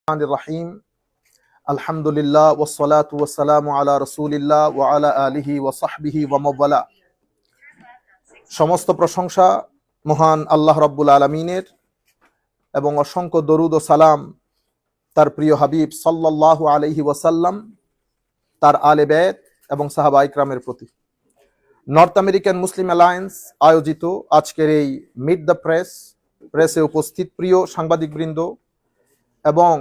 রহিম আলহামদুলিল্লাহ ওয়াসসালাতু ওয়াসসালামু আলা রাসূলিল্লাহ ওয়া আলা আলিহি ওয়া সাহবিহি ওয়া মাওয়ালা। সমস্ত প্রশংসা মহান আল্লাহ রাব্বুল আলামিনের এবং অসংখ্য দরুদ ও সালাম তার প্রিয় হাবিব সাল্লাল্লাহু আলাইহি ওয়াসাল্লাম, তার আলে বেত এবং সাহাবা ইকরামের প্রতি। নর্থ আমেরিকান মুসলিম অ্যালায়েন্স আয়োজিত আজকের এই মিট দ্য প্রেসে উপস্থিত প্রিয় সাংবাদিকবৃন্দ এবং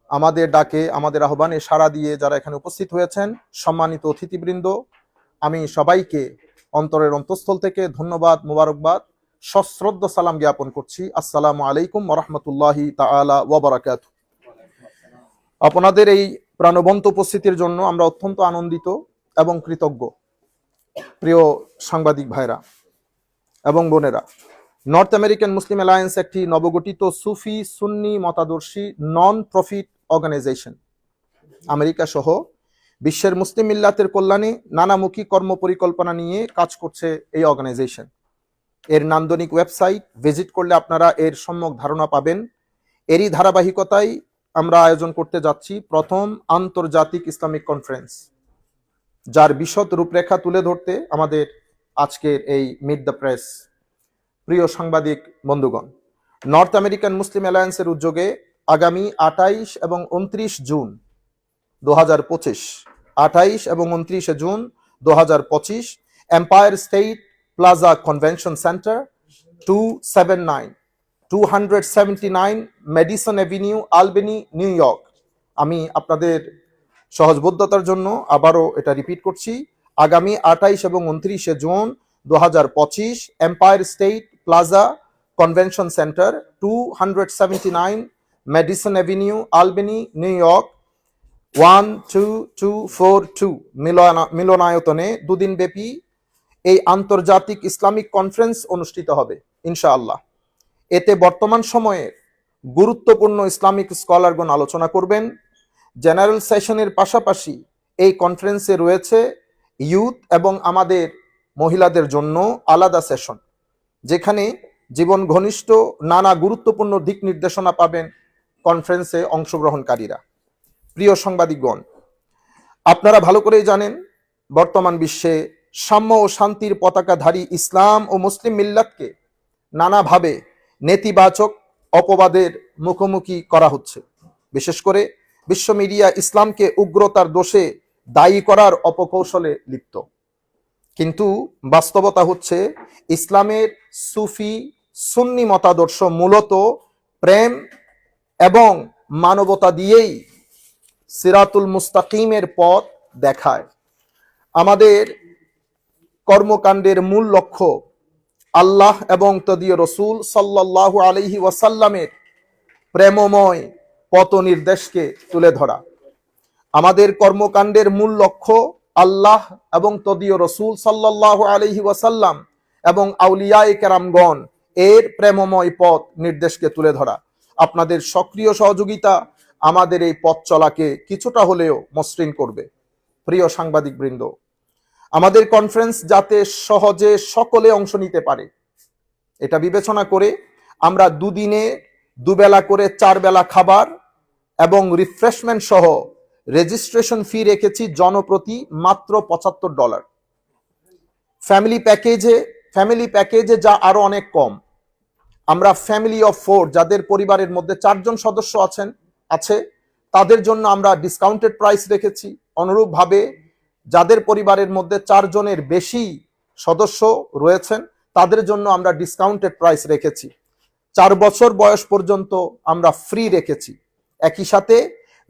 আমাদের ডাকে, আমাদের আহ্বানে সাড়া দিয়ে যারা এখানে উপস্থিত হয়েছেন, সম্মানিত অতিথিবৃন্দ, আমি সবাইকে অন্তরের অন্তঃস্থল থেকে ধন্যবাদ, মোবারকবাদ, সশ্রদ্ধ সালাম জ্ঞাপন করছি। আসসালামু আলাইকুম ওয়া রাহমাতুল্লাহি তাআলা ওয়া বারাকাতুহু। আপনাদের এই প্রাণবন্ত উপস্থিতির জন্য আমরা অত্যন্ত আনন্দিত এবং কৃতজ্ঞ। প্রিয় সাংবাদিক ভাইরা এবং বোনেরা, নর্থ আমেরিকান মুসলিম অ্যালায়েন্স একটি নবগঠিত সুফি সুন্নি মতাদর্শী নন প্রফিট অর্গানাইজেশন। আমেরিকা সহ বিশ্বের মুসলিম মিল্লাতের কল্যাণে নানামুখী কর্ম পরিকল্পনা নিয়ে কাজ করছে এই অর্গানাইজেশন। এর নান্দনিক ওয়েবসাইট ভিজিট করলে আপনারা এর সম্যক ধারণা পাবেন। এরই ধারাবাহিকতায় আমরা আয়োজন করতে যাচ্ছি প্রথম আন্তর্জাতিক ইসলামিক কনফারেন্স, যার বিশদ রূপরেখা তুলে ধরতে আমাদের আজকের এই মিট দ্য প্রেস। প্রিয় সাংবাদিক বন্ধুগণ, নর্থ আমেরিকান মুসলিম অ্যালায়েন্সের উদ্যোগে আগামী 28 এবং 29 জুন 2025, 28 এবং 29 June 2025 empire state plaza convention centre, 279 medicine Avenue, আলবেনি, new York. আমি আপনাদের সহজবোধ্যতার জন্য আবারও এটা রিপিট করছি। আগামী 28 এবং 29 June 2025 empire state plaza convention centre, 279 medicine Avenue, আলবেনি, new York, 12242 মিলনায়তনে দুদিন ব্যাপী এই আন্তর্জাতিক ইসলামিক কনফারেন্স অনুষ্ঠিত হবে ইনশাআল্লাহ। এতে বর্তমান সময়ের গুরুত্বপূর্ণ ইসলামিক স্কলারগণ আলোচনা করবেন। জেনারেল সেশনের পাশাপাশি এই কনফারেন্সে রয়েছে ইউথ এবং আমাদের মহিলাদের জন্য আলাদা সেশন, যেখানে জীবন ঘনিষ্ঠ নানা গুরুত্বপূর্ণ দিক নির্দেশনা পাবেন কনফারেন্সে অংশগ্রহণকারীরা। প্রিয় সাংবাদিকগণ, আপনারা ভালো করেই জানেন বর্তমান বিশ্বে সাম্য ও শান্তির পতাকাধারী ইসলাম ও মুসলিম মিল্লাতকে নানাভাবে নেতিবাচক অপবাদের মুখোমুখি করা হচ্ছে। বিশেষ করে বিশ্ব মিডিয়া ইসলামকে উগ্রতার দোষে দায়ী করার অপকৌশলে লিপ্ত। কিন্তু বাস্তবতা হচ্ছে ইসলামের সুফি সুন্নি মতাদর্শ মূলত প্রেম এবং মানবতা দিয়েই সিরাতুল মুস্তাকিমের পথ দেখায়। আমাদের কর্মকাণ্ডের মূল লক্ষ্য আল্লাহ এবং তদীয় রসুল সাল্লাল্লাহু আলাইহি ওয়াসাল্লামের প্রেমময় পথ নির্দেশকে তুলে ধরা। আমাদের কর্মকাণ্ডের মূল লক্ষ্য আল্লাহ এবং তদীয় রসুল সাল্লাল্লাহু আলাইহি ওয়াসাল্লাম এবং আউলিয়ায়ে কেরামগণ এর প্রেমময় পথ নির্দেশকে তুলে ধরা। আপনাদের সক্রিয় সহযোগিতা আমাদের এই পথ চলাকে কিছুটা হলেও মসৃণ করবে। প্রিয় সাংবাদিকবৃন্দ, আমাদের কনফারেন্স যাতে সহজে সকলে অংশ নিতে পারে, এটা বিবেচনা করে আমরা দুদিনে দুবেলা করে 4 বেলা খাবার এবং রিফ্রেশমেন্ট সহ রেজিস্ট্রেশন ফি রেখেছি জনপ্রতি মাত্র $75। ফ্যামিলি প্যাকেজে যা আরো অনেক কম। আমরা ফ্যামিলি অফ 4, যাদের পরিবারের মধ্যে 4 জন সদস্য আছে তাদের জন্য আমরা ডিসকাউন্টেড প্রাইস রেখেছি। অনুরূপভাবে যাদের পরিবারের মধ্যে 4 জনের বেশি সদস্য রয়েছেন তাদের জন্য আমরা ডিসকাউন্টেড প্রাইস রেখেছি। 4 বছর বয়স পর্যন্ত আমরা ফ্রি রেখেছি। একই সাথে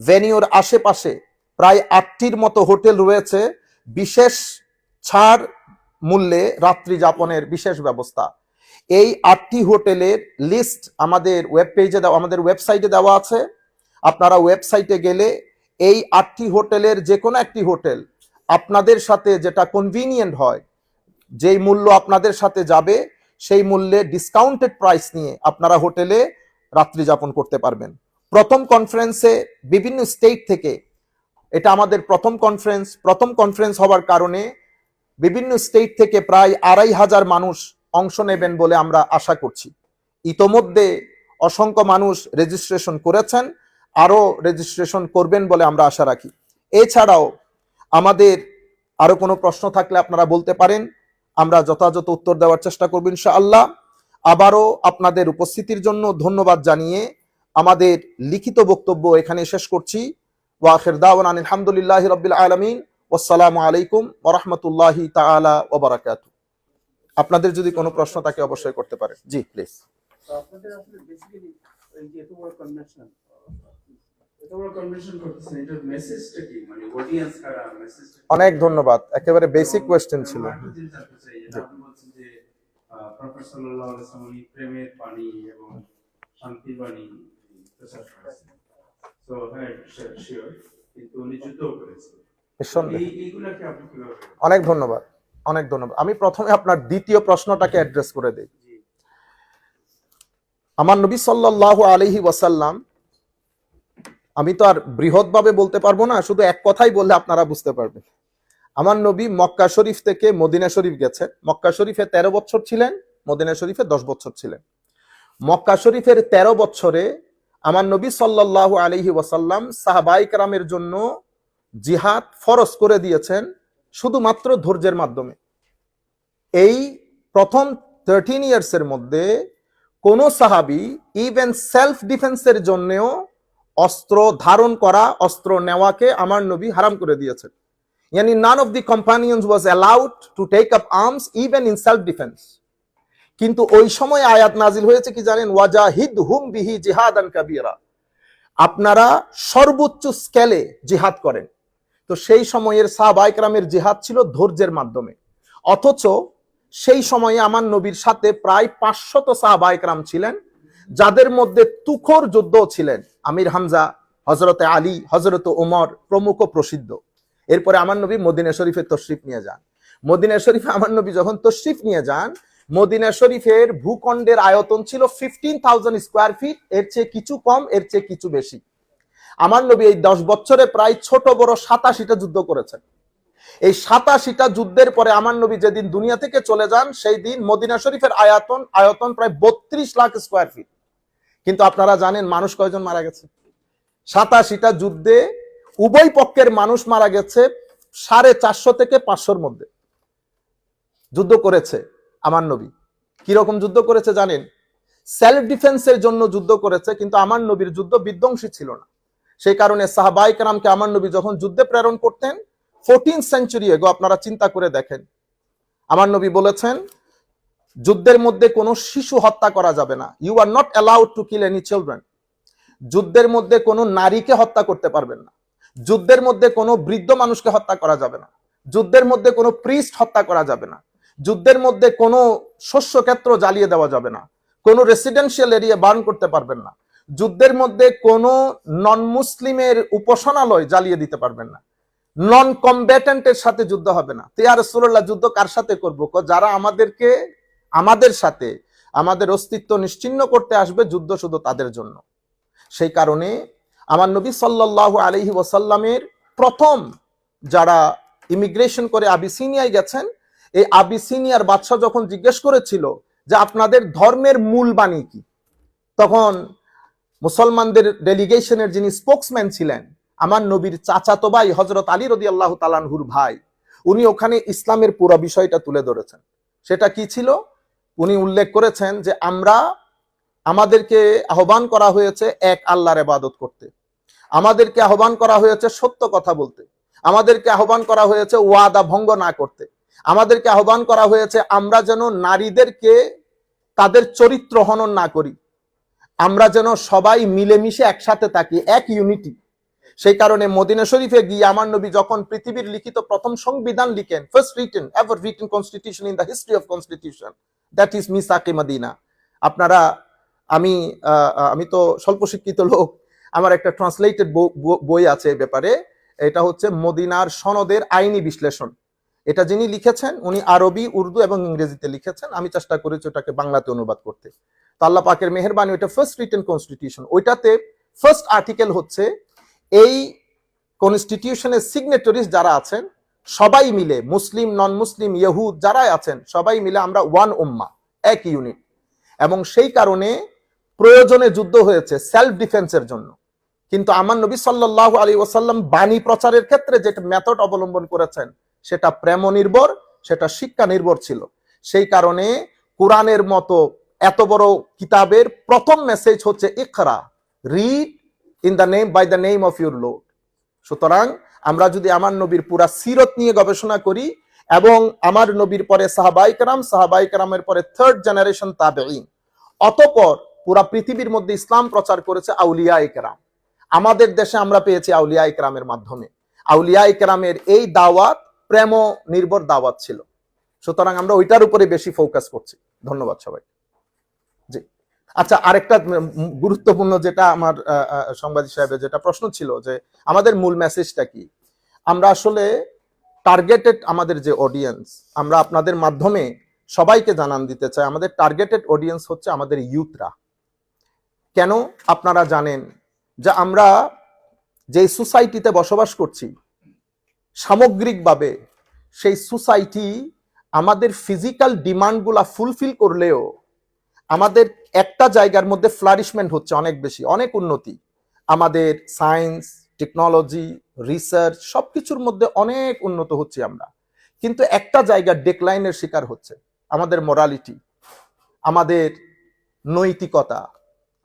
ভেনিউর আশেপাশে প্রায় 8টির মতো হোটেল রয়েছে বিশেষ ছাড় মূল্যে রাত্রি যাপনের বিশেষ ব্যবস্থা। এই 8টি হোটেলের লিস্ট আমাদের আমাদের ওয়েবসাইটে দেওয়া আছে। আপনারা ওয়েবসাইটে গেলে এই 8টি হোটেলের যে কোনো একটি হোটেল আপনাদের সাথে যেটা কনভিনিয়েন্ট হয়, যেই মূল্য আপনাদের সাথে যাবে সেই মূল্যে ডিসকাউন্টেড প্রাইস নিয়ে আপনারা হোটেলে রাত্রি যাপন করতে পারবেন। প্রথম কনফারেন্সে বিভিন্ন স্টেট থেকে, এটা আমাদের প্রথম কনফারেন্স হওয়ার কারণে বিভিন্ন স্টেট থেকে প্রায় 2500 মানুষ অংশ নেবেন বলে আমরা আশা করছি। ইতোমধ্যে অসংখ্য মানুষ রেজিস্ট্রেশন করেছেন, আরো রেজিস্ট্রেশন করবেন বলে আমরা আশা রাখি। এছাড়াও আমাদের আরো কোনো প্রশ্ন থাকলে আপনারা বলতে পারেন, আমরা যথাযথ উত্তর দেওয়ার চেষ্টা করব ইনশাআল্লাহ। আবারও আপনাদের উপস্থিতির জন্য ধন্যবাদ জানিয়ে আমাদের লিখিত বক্তব্য এখানে শেষ করছি। ওয়া আখির দাওয়ানা আলহামদুলিল্লাহি রাব্বিল আলামিন, ওয়াসসালামু আলাইকুম ওয়া রাহমাতুল্লাহি তাআলা ওয়া বারাকাতুহু। আপনাদের যদি কোনো প্রশ্ন থাকে অবশ্যই করতে পারেন। জি প্লিজ। আপনাদের আসলে বেসিক্যালি এই যে এত বড় কনভেনশন করতেছেন, এটার মেসেজটা কি, মানে অডিয়েন্স কারা, মেসেজটা? অনেক ধন্যবাদ, একেবারে বেসিক কোশ্চেন ছিল। আপনি বলছেন যে প্রফেসর সাল্লাল্লাহু আলাইহি ওয়াসাল্লাম প্রেমের বাণী এবং শান্তির বাণী প্রচার করেছেন। সো হ্যাঁ, শিওর, কিন্তু উনি যুদ্ধ করেছেন। এইগুলাকে আপনি কিভাবে? অনেক ধন্যবাদ, অনেক ধন্যবাদ। আমি প্রথমে আপনার দ্বিতীয় প্রশ্নটাকে অ্যাড্রেস করে দেই। আমার নবী সাল্লাল্লাহু আলাইহি ওয়াসাল্লাম, আমি তো আর বৃহৎভাবে বলতে পারবো না, শুধু এক কথাই বললে আপনারা বুঝতে পারবেন। আমার নবী মক্কা শরীফ থেকে মদিনা শরীফ গেছেন। মক্কা শরীফে 13 বছর ছিলেন, মদিনা শরীফে 10 বছর ছিলেন। মক্কা শরীফের 13 বছরে আমার নবী সাল্লাল্লাহু আলাইহি ওয়াসাল্লাম সাহাবায়ে কেরামের জন্য জিহাদ ফরজ করে দিয়েছেন শুধুমাত্র ধৈর্যের মাধ্যমে। এই প্রথম 13 ইয়ার্সের মধ্যে কোন সাহাবী ইভেন সেলফ ডিফেন্সের জন্যও অস্ত্র ধারণ করা, অস্ত্র নেওয়াকে আমার নবী হারাম করে দিয়েছেন। Yani none of the companions was allowed to take up arms even in self defense. কিন্তু ওই সময় আয়াত নাজিল হয়েছে কি জানেন? ওয়াজাহিদহুম বিহি জিহাদান কাবীরা, আপনারা সর্বোচ্চ স্কেলে জিহাদ করেন। তো সেই সময়ের সাহাবায়ে কেরামের জিহাদ ছিল ধৈর্যের মাধ্যমে। অথচ সেই সময়ে আমার নবীর সাথে প্রায় 500 সাহাবায়ে কেরাম ছিলেন, যাদের মধ্যে তুখর যুদ্ধ ছিলেন। আমির হামজা, হযরতে আলী, হযরতে ওমর প্রমুখ প্রসিদ্ধ। এরপরে আমার নবী মদিনা শরীফে তশরিফ নিয়ে যান। মদিনা শরীফে আমার নবী যখন তশরিফ নিয়ে যান, মদিনা শরীফের ভূখণ্ডের আয়তন ছিল 15,000 স্কয়ার ফিট, এর চেয়ে কিছু কম, এর চেয়ে কিছু বেশি। আমার নবী এই 10 বছরে প্রায় ছোট বড় 87টা যুদ্ধ করেছেন। এই 87টা যুদ্ধের পরে আমার নবী যেদিন দুনিয়া থেকে চলে যান, সেই দিন মদিনা শরীফের আয়তন প্রায় 32 লাখ স্কয়ার ফিট। কিন্তু আপনারা জানেন মানুষ কয়জন মারা গেছে? 87টা যুদ্ধে উভয় পক্ষের মানুষ মারা গেছে 450 থেকে 500-র মধ্যে। যুদ্ধ করেছে আমার নবী। কিরকম যুদ্ধ করেছে জানেন? সেলফ ডিফেন্সের জন্য যুদ্ধ করেছে, কিন্তু আমার নবীর যুদ্ধ বিধ্বংসী ছিল না। সেই কারণে সাহাবায়ে কেরামকে আমার নবী যখন যুদ্ধে প্রেরণ করতেন, 14th সেঞ্চুরি এগো, আপনারা চিন্তা করে দেখেন, আমার নবী বলেছেন যুদ্ধের মধ্যে কোনো শিশু হত্যা করা যাবে না। You are not allowed to kill any children. যুদ্ধের মধ্যে কোনো নারীকে হত্যা করতে পারবেন না। যুদ্ধের মধ্যে কোনো বৃদ্ধ মানুষকে হত্যা করা যাবে না। যুদ্ধের মধ্যে কোনো প্রিস্ট হত্যা করা যাবে না। যুদ্ধের মধ্যে কোনো শস্য ক্ষেত্র জ্বালিয়ে দেওয়া যাবে না। কোনো রেসিডেন্সিয়াল এরিয়া বার্ন করতে পারবেন না। যুদ্ধের মধ্যে কোনো নন মুসলিমের উপাসনালয় জ্বালিয়ে দিতে পারবেন না। নন কমব্যাটেন্টের সাথে যুদ্ধ হবে না। তো ইয়া রাসূলুল্লাহ, যুদ্ধ কার সাথে করব? যারা আমাদের সাথে আমাদের অস্তিত্ব নিশ্চিহ্ন করতে আসবে, যুদ্ধ শুধু তাদের জন্য। সেই কারণে আমার নবী সাল্লাল্লাহু আলাইহি ওয়াসাল্লামের প্রথম যারা ইমিগ্রেশন করে আবিসিনিয়ায় গেছেন, এই আবিসিনিয়ার বাদশা যখন জিজ্ঞেস করেছিল যে আপনাদের ধর্মের মূল বাণী কি, তখন মুসলমানদের ডেলিগেশনের যিনি স্পোকসম্যান ছিলেন, আমার নবীর চাচাতো ভাই হযরত আলী রাদিয়াল্লাহু তাআলা আনহুর ভাই, উনি ওখানে ইসলামের পুরো বিষয়টা তুলে ধরেছেন। সেটা কি ছিল? উনি উল্লেখ করেছেন যে আমাদেরকে আহ্বান করা হয়েছে এক আল্লাহর ইবাদত করতে, আমাদেরকে আহ্বান করা হয়েছে সত্য কথা বলতে, আমাদেরকে আহ্বান করা হয়েছে ওয়াদা ভঙ্গ না করতে, আমাদেরকে আহ্বান করা হয়েছে আমরা যেন নারীদেরকে তাদের চরিত্র হনন না করি, আমরা যেন সবাই মিলেমিশে একসাথে থাকি, এক ইউনিটি। সেই কারণে মদিনা শরীফে গিয়ে আমার নবী যখন পৃথিবীর লিখিত প্রথম সংবিধান লিখেন, first written ever written constitution in the history of constitution, that is মিসাকে মদিনা। আপনারা, আমি তো স্বল্প শিক্ষিত লোক, আমার একটা ট্রান্সলেটেড বই আছে এই ব্যাপারে। এটা হচ্ছে মদিনার সনদের আইনি বিশ্লেষণ। এটা যিনি লিখেছেন উনি আরবি, উর্দু এবং ইংরেজিতে লিখেছেন। আমি চেষ্টা করেছি ওটাকে বাংলাতে অনুবাদ করতে। তো আল্লাহ পাকের মেহেরবানি, ওইটা ফার্স্ট রিটেন কনস্টিটিউশন। ওইটাতে ফার্স্ট আর্টিকেল হচ্ছে এই কনস্টিটিউশনের সিগনেটরিজ যারা আছেন সবাই মিলে, মুসলিম, নন মুসলিম, ইহুদ যারা আছেন সবাই মিলে আমরা ওয়ান উম্মাহ, এক ইউনিট। এবং সেই কারণে প্রয়োজনে যুদ্ধ হয়েছে সেলফ ডিফেন্সের জন্য, কিন্তু আমার নবী সাল্লাল্লাহু আলাইহি ওয়াসাল্লাম বাণী প্রচারের ক্ষেত্রে যেটা মেথড অবলম্বন করেছেন সেটা প্রেম নির্ভর, সেটা শিক্ষা নির্ভর ছিল। সেই কারণে কোরআনের মতো এত বড় কিতাবের প্রথম মেসেজ হচ্ছে ইকরা, read in the name by the name of your lord. সুতরাং আমরা যদি আমার নবীর পুরা সিরত নিয়ে গবেষণা করি এবং আমার নবীর পরে সাহাবাই কেরামের পরে থার্ড জেনারেশন তাবেঈন, অতঃপর পুরা পৃথিবীর মধ্যে ইসলাম প্রচার করেছে আউলিয়ায়ে কেরাম। আমাদের দেশে আমরা পেয়েছি আউলিয়ায়ে কেরামের মাধ্যমে। আউলিয়ায়ে কেরামের এই দাওয়াত প্রেম নির্ভর দাওয়াত ছিল। সুতরাং আমরা ওইটার উপরে বেশি ফোকাস করছি। ধন্যবাদ সবাই। জি, আচ্ছা, আরেকটা গুরুত্বপূর্ণ যেটা আমার সাংবাদিক সাহেবের যেটা প্রশ্ন ছিল যে আমাদের মূল মেসেজটা কি, আমরা আসলে টার্গেটেড আমাদের যে অডিয়েন্স, আমরা আপনাদের মাধ্যমে সবাইকে জানান দিতে চাই আমাদের টার্গেটেড অডিয়েন্স হচ্ছে আমাদের ইউথরা। কেন? আপনারা জানেন যে আমরা যে সোসাইটিতে বসবাস করছি সামগ্রিকভাবে সেই সোসাইটি আমাদের ফিজিক্যাল ডিমান্ডগুলা ফুলফিল করলেও আমাদের একটা জায়গার মধ্যে ফ্লারিশমেন্ট হচ্ছে অনেক বেশি, অনেক উন্নতি, আমাদের সায়েন্স, টেকনোলজি, রিসার্চ সবকিছুর মধ্যে অনেক উন্নত হচ্ছে আমরা, কিন্তু একটা জায়গার ডেকলাইনের শিকার হচ্ছে আমাদের মোরালিটি, আমাদের নৈতিকতা,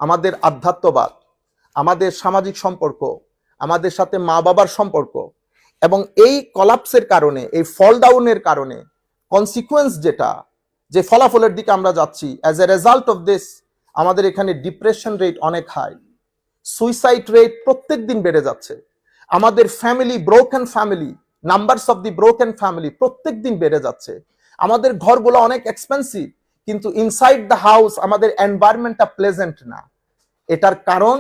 আমাদের আধ্যাত্মবাদ, আমাদের সামাজিক সম্পর্ক, আমাদের সাথে মা বাবার সম্পর্ক। এবং এই কলাপসের কারণে, এই ফল ডাউনের কারণে কনসিকুয়েন্স যেটা, যে ফলাফলের দিকে আমরা যাচ্ছি, as a result of this আমাদের এখানে ডিপ্রেশন রেট অনেক হাই, সুইসাইড রেট প্রত্যেক দিন বেড়ে যাচ্ছে, আমাদের family, broken family, numbers of the broken family প্রত্যেক দিন বেড়ে যাচ্ছে, আমাদের ঘরগুলো অনেক এক্সপেন্সিভ কিন্তু ইনসাইড দ্য হাউস আমাদের এনভায়রনমেন্টটা প্লেজেন্ট না। এটার কারণ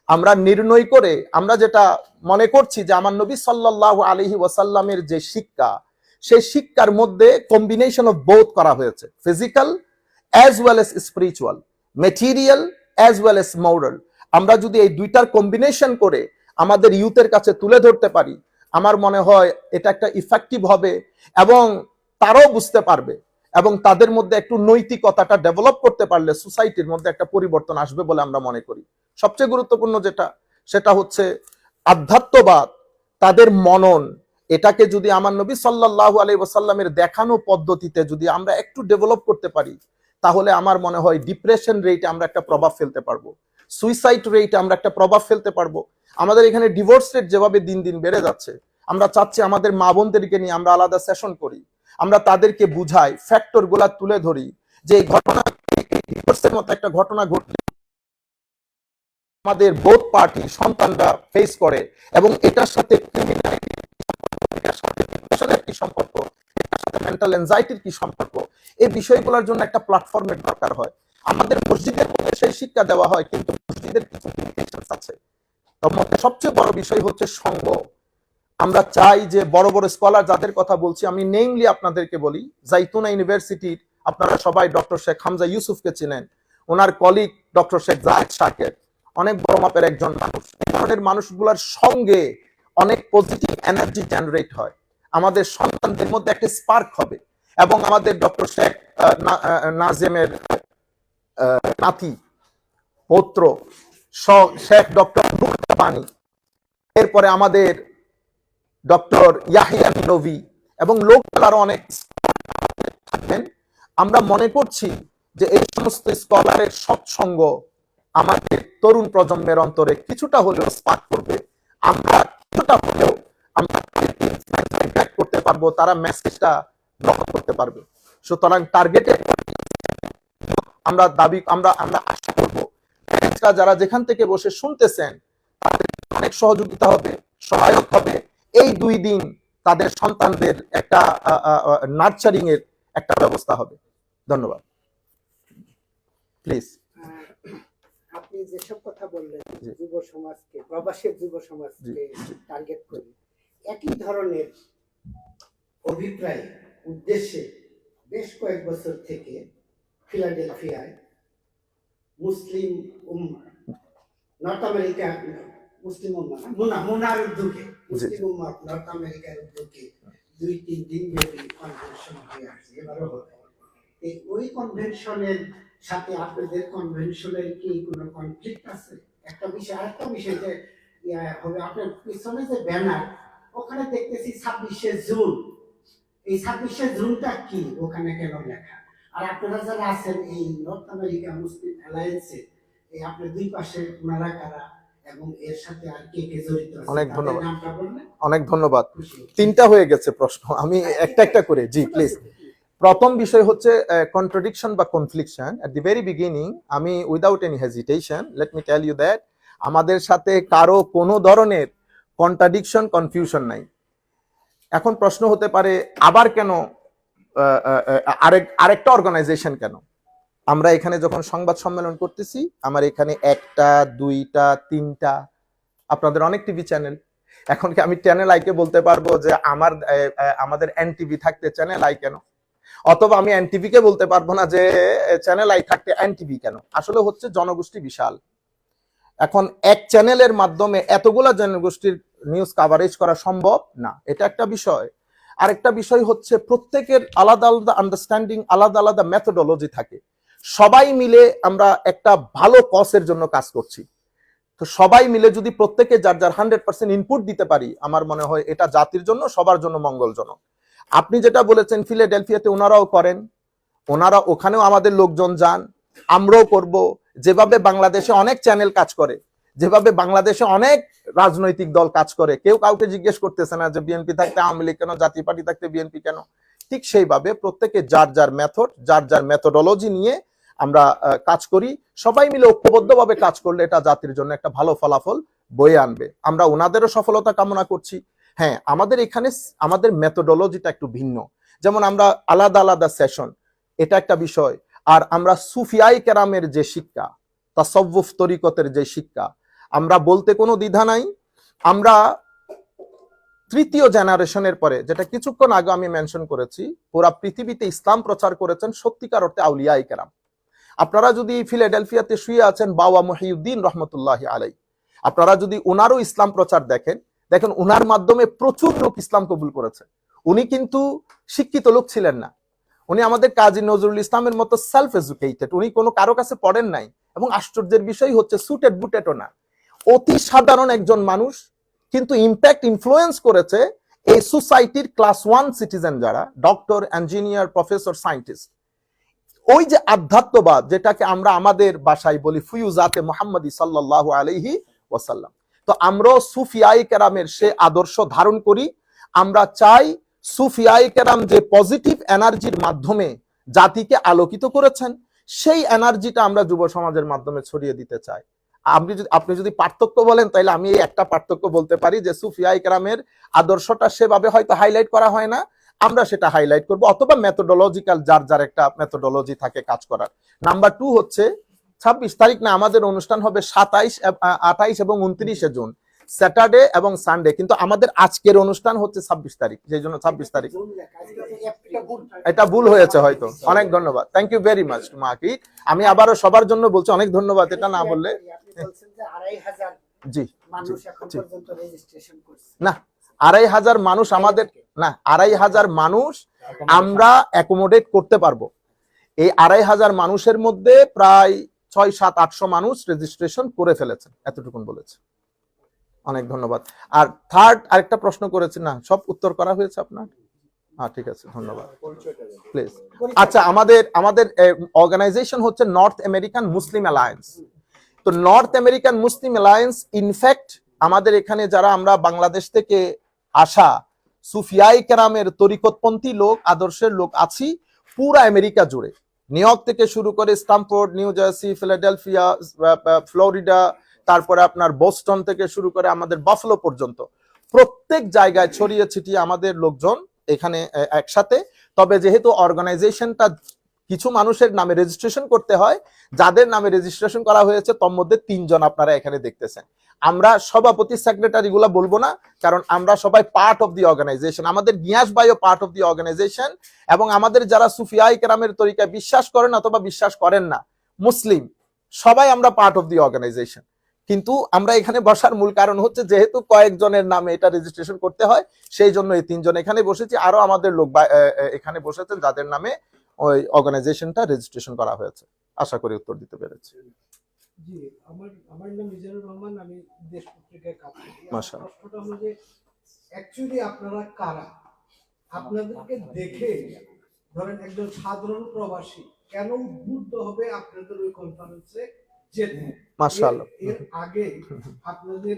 আমরা নির্ণয় করে আমরা যেটা মনে করছি যে আমার নবী সাল্লাল্লাহু আলাইহি ওয়াসাল্লামের যে শিক্ষা, সেই শিক্ষার মধ্যে কম্বিনেশন অফ বোথ করা হয়েছে, physical as well as spiritual, material as well as moral. আমরা যদি এই দুইটার কম্বিনেশন করে আমাদের ইউথের কাছে তুলে ধরতে পারি, আমার মনে হয় এটা একটা ইফেক্টিভ হবে এবং তারাও বুঝতে পারবে এবং তাদের মধ্যে একটু নৈতিকতাটা ডেভেলপ করতে পারলে সোসাইটির মধ্যে একটা পরিবর্তন আসবে বলে আমরা মনে করি। সবচেয়ে গুরুত্বপূর্ণ যেটা, সেটা হচ্ছে আধ্যাত্মবাদ, তাদের মনন, এটাকে যদি আমার নবী সাল্লাল্লাহু আলাইহি ওয়াসাল্লামের দেখানো পদ্ধতিতে যদি আমরা একটু ডেভেলপ করতে পারি, তাহলে আমার মনে হয় ডিপ্রেশন রেটে আমরা একটা প্রভাব ফেলতে পারবো, সুইসাইড রেটে আমরা একটা প্রভাব ফেলতে পারবো। আমাদের এখানে ডিভোর্স রেট যেভাবে দিন দিন বেড়ে যাচ্ছে, আমরা চাচ্ছি আমাদের মা বোনদেরকে নিয়ে আমরা আলাদা সেশন করি, আমরা তাদেরকে বুঝাই, ফ্যাক্টর গুলা তুলে ধরি যে এই ঘটনা, ডিভোর্সের মতো একটা ঘটনা ঘটলে আমাদের বোথ পার্টি সন্তানরা ফেস করে এবং এটার সাথে ক্রিমিনালিটি, এটার সাথে ডিপ্রেশনের কি সম্পর্ক, এটার সাথে মেন্টাল এনজাইটির কি সম্পর্ক, এই বিষয়গুলোর জন্য একটা প্ল্যাটফর্মের দরকার হয়। আমাদের মসজিদের মধ্যে সেই শিক্ষা দেওয়া হয়, কিন্তু মসজিদের কিছু লিমিটেশনস আছে। তার মধ্যে সবচেয়ে বড় বিষয় হচ্ছে সঙ্গ। আমরা চাই যে বড় বড় স্কলার যাদের কথা বলছি, আমি নেমলি আপনাদেরকে বলি, জাইতুনা ইউনিভার্সিটির আপনারা সবাই ডক্টর শেখ হামজা ইউসুফকে চিনেন, ওনার কলিগ ডক্টর শেখ জায়েদ শাকের, অনেক বড় মাপের একজন মানুষ। এই ধরনের মানুষগুলোর সঙ্গে অনেক পজিটিভ এনার্জি জেনারেট হয়, আমাদের সন্তানদের মধ্যে একটা স্পার্ক হবে। এবং আমাদের ডক্টর শেখ নাজেমের নাতি পৌত্র শেখ ডক্টর নূর বাণী, এরপরে আমাদের ডক্টর ইয়াহিয়া নবী এবং লোকগুলো আরো অনেক থাকবেন। আমরা মনে করছি যে এই সমস্ত স্কলারের সৎসঙ্গ আমাদের তরুণ প্রজন্মের অন্তরে কিছুটা হলেও স্পার্ক করবে, আমরা কিছুটা হলেও আমরা করতে পারবো, তারা মেসেজটা গ্রহণ করতে পারবে। সুতরাং টার্গেটেড আমরা দাবি, আমরা আশা করবো যারা যেখান থেকে বসে শুনতেছেন তাদের অনেক সহযোগিতা হবে, সহায়ক হবে। এই 2 দিন তাদের সন্তানদের একটা নার্চারিং এর একটা ব্যবস্থা হবে। ধন্যবাদ। প্লিজ। আপনি যেসব কথা বললেন, যুব সমাজকে, প্রবাসী যুব সমাজকে টার্গেট করে একই ধরনের অভিপ্রায় উদ্দেশ্যে বেশ কয়েক বছর থেকে ফিলাডেলফিয়ায় মুসলিম উম্মাহ, নর্থ আমেরিকা মুসলিম উম্মাহ মুনার উদ্যোগে, মুসলিম উম্মাহ নর্থ আমেরিকার উদ্যোগে 2-3 দিন ব্যাপী কনভেনশন হয়ে আসছে, এবারও হবে। ওই কনভেনশনের সাথে আপনাদের কনভেনশনের কি কোনো কনফ্লিক্ট আছে? একটা বিষয়, আরেকটা বিষয় যে হবে আপনার পিছনে যে ব্যানার, ওখানে দেখতেছি 26শে জুন। এই 26শে জুনটা কি, ওখানে কেন লেখা? আর আপনারা যারা আছেন এই নর্থ আমেরিকা মুসলিম অ্যালায়েন্সে, এই আপনার দুই পাশে ওনারা কারা এবং এর সাথে আর কে কে জড়িত আছে? অনেক তাদের ধন্যবাদ। নামটা বললে অনেক ধন্যবাদ। খুশি হই। 3টা হয়ে গেছে প্রশ্ন, আমি একটা একটা করে, জি প্লিজ। প্রথম বিষয় হচ্ছে কন্ট্রাডিকশন বা confliction. At the very beginning আমি without any hesitation let me tell you that আমাদের সাথে কারো কোনো ধরনের কন্ট্রাডিকশন কনফিউশন নাই। এখন প্রশ্ন হতে পারে আবার কেন আরেকটা অর্গানাইজেশন কেন? আমরা এখানে যখন সংবাদ সম্মেলন করতেছি, আমার এখানে 1টা 2টা 3টা, আপনাদের অনেক টিভি চ্যানেল। এখন কি আমি চ্যানেল আইকে বলতে পারবো যে আমাদের এনটিভি থাকতে চ্যানেল আই কেন? অথবা আমি এনটিভি কে বলতে পারবো না যে চ্যানেল আই থাকতে এনটিভি কেন? আসলে হচ্ছে জনগোষ্ঠী বিশাল। এখন এক চ্যানেলের মাধ্যমে এতগুলা জনগোষ্ঠীর নিউজ কাভারেজ করা সম্ভব না, এটা একটা বিষয়। আরেকটা বিষয় হচ্ছে প্রত্যেকের আলাদা আলাদা আন্ডারস্ট্যান্ডিং, আলাদা আলাদা মেথোডোলজি থাকে। সবাই মিলে আমরা একটা ভালো কজের জন্য কাজ করছি। তো সবাই মিলে যদি প্রত্যেকে যার যার 100% ইনপুট দিতে পারি, আমার মনে হয় এটা জাতির জন্য, সবার জন্য মঙ্গলজনক। আপনি যেটা বলেছেন ফিলাডেলফিয়াতে ওনারাও করেন, ওনারা ওখানেও আমাদের লোকজন যান, আমরাও করব। যেভাবে বাংলাদেশে অনেক চ্যানেল কাজ করে, যেভাবে বাংলাদেশে অনেক রাজনৈতিক দল কাজ করে, কেউ কাউকে জিজ্ঞেস করতেছে না যে বিএনপি থাকতে আওয়ামী লীগ কেন, জাতীয় পার্টি থাকতে বিএনপি কেন। ঠিক সেইভাবে প্রত্যেকে যার যার মেথড, যার যার মেথোডোলজি নিয়ে আমরা কাজ করি। সবাই মিলে ঐক্যবদ্ধভাবে কাজ করলে এটা জাতির জন্য একটা ভালো ফলাফল বয়ে আনবে। আমরা ওনাদেরও সফলতা কামনা করছি। হ্যাঁ, আমাদের এখানে আমাদের মেথোডোলজিটা একটু ভিন্ন। যেমন আমরা আলাদা আলাদা সেশন, এটা একটা বিষয়। আর আমরা সুফিয়াই কেরামের যে শিক্ষা, তাসাউফ তরিকতের যে শিক্ষা, আমরা বলতে কোনো দ্বিধা নাই। আমরা 3য় জেনারেশনের পরে, যেটা কিছুক্ষণ আগে আমি মেনশন করেছি, পুরা পৃথিবীতে ইসলাম প্রচার করেছেন সত্যিকার অর্থে আউলিয়াই কেরাম। আপনারা যদি ফিলাডেলফিয়াতে শুয়ে আছেন বাবা মুহিউদ্দিন রহমতুল্লাহ আলাই, আপনারা যদি ওনারও ইসলাম প্রচার দেখেন ওনার মাধ্যমে প্রচুর লোক ইসলাম কবুল করেছে। উনি কিন্তু শিক্ষিত লোক ছিলেন না, উনি আমাদের কাজী নজরুল ইসলামের মতো সেলফ এডুকেটেড, উনি কোনো কারো কাছে পড়েন নাই। এবং আশ্চর্যের বিষয় হচ্ছে সুটেড বুটেডও না, অতি সাধারণ একজন মানুষ, কিন্তু ইম্প্যাক্ট ইনফ্লুয়েন্স করেছে এই সোসাইটির ক্লাস 1 সিটিজেন যারা ডক্টর, ইঞ্জিনিয়ার, প্রফেসর, সায়েন্টিস্ট। ওই যে আধ্যাত্মবাদ, যেটাকে আমরা আমাদের ভাষায় বলি ফুয়ুজাতে মুহাম্মাদি সাল্লাল্লাহু আলাইহি ওয়াসাল্লাম, তো আমরাও সুফিয়ায়ে কেরামের সে আদর্শ ধারণ করি। আমরা চাই সুফিয়ায়ে কেরাম যে পজিটিভ এনার্জির মাধ্যমে জাতিকে আলোকিত করেছেন, সেই এনার্জিটা আমরা যুব সমাজের মাধ্যমে ছড়িয়ে দিতে চাই। আপনি যদি পার্থক্য বলেন, তাহলে আমি এই একটা পার্থক্য বলতে পারি যে সুফিয়ায়ে কেরামের আদর্শটা সেভাবে হয়তো হাইলাইট করা হয় না, আমরা সেটা হাইলাইট করব। অথবা মেথোডোলজিক্যাল যার যার একটা মেথোডোলজি থাকে কাজ করার। নাম্বার 2 হচ্ছে 26 তারিখ না, আমাদের অনুষ্ঠান হবে 27, 28 এবং 29শে জুন, স্যাটারডে এবং সানডে। কিন্তু আমাদের আজকের অনুষ্ঠান হচ্ছে 26 তারিখ, সেই জন্য 26 তারিখ। এটা ভুল হয়েছে হয়তো। অনেক ধন্যবাদ, থ্যাংক ইউ ভেরি মাচ মাকি। আমি আবারও সবার জন্য বলছি অনেক ধন্যবাদ, এটা না বললে। জি, না 2500 মানুষ আমাদের, না 2500 মানুষ আমরা অ্যাকোমোডেট করতে পারবো। এই 2500 মানুষের মধ্যে প্রায় 600-700 মানুষ রেজিস্ট্রেশন করে ফেলেছেন, এতটুকুন বলেছে। অনেক ধন্যবাদ। আর থার্ড আরেকটা প্রশ্ন করেছেন, না সব উত্তর করা হয়েছে আপনার? হ্যাঁ, ঠিক আছে, ধন্যবাদ। প্লিজ। আচ্ছা, আমাদের অর্গানাইজেশন হচ্ছে নর্থ আমেরিকান মুসলিম অ্যালায়েন্স। তো north American Muslim alliance, in fact আমাদের এখানে যারা আমরা বাংলাদেশ থেকে আসা সুফিয়ায়ে কেরামের তরিকতপন্থী লোক, আদর্শের লোক আছি পুরা আমেরিকা জুড়ে, নিউ ইয়র্ক থেকে শুরু করে Stamford, new jersey, Philadelphia, Florida, তারপরে আপনার বোস্টন থেকে শুরু করে আমাদের বাফলো পর্যন্ত প্রত্যেক জায়গায় ছড়িয়ে ছিটিয়ে আমাদের লোকজন এখানে একসাথে। তবে যেহেতু অর্গানাইজেশনটা কিছু মানুষের নামে রেজিস্ট্রেশন করতে হয়, যাদের নামে রেজিস্ট্রেশন করা হয়েছে তোর মধ্যে 3 জন আপনারা এখানে দেখতেছেন। আমরা সভাপতি, সেক্রেটারি গুলা বলবো না, কারণ আমরা সবাই পার্ট অফ দি অর্গানাইজেশন। আমাদের গিয়াস ভাইও পার্ট অফ দি অর্গানাইজেশন, এবং আমাদের যারা সুফিয়ায়ে কেরামের তরিকায় বিশ্বাস করেন অথবা বিশ্বাস করেন না, মুসলিম, সবাই আমরা পার্ট অফ দি অর্গানাইজেশন। কিন্তু আমরা এখানে বসার মূল কারণ হচ্ছে যেহেতু কয়েকজনের নামে এটা রেজিস্ট্রেশন করতে হয়, সেই জন্য এই 3 জন এখানে বসেছি। আরো আমাদের লোক এখানে বসেছেন যাদের নামে ওই অর্গানাইজেশনটা রেজিস্ট্রেশন করা হয়েছে। আশা করি উত্তর দিতে পেরেছি। জি, আমার আমার নাম মিজানুর রহমান, আমি দেশ পত্রিকায় কাজ করি। আমার মাশাআল্লাহ। প্রশ্নটা হলো যে অ্যাকচুয়ালি আপনারা কারা? আপনাদেরকে দেখে ধরেন একজন সাধারণ প্রবাসী কেন উদ্বুদ্ধ হবে আপনাদের ওই কনফারেন্সে যেতে? মাশাআল্লাহ। এর আগে আপনাদের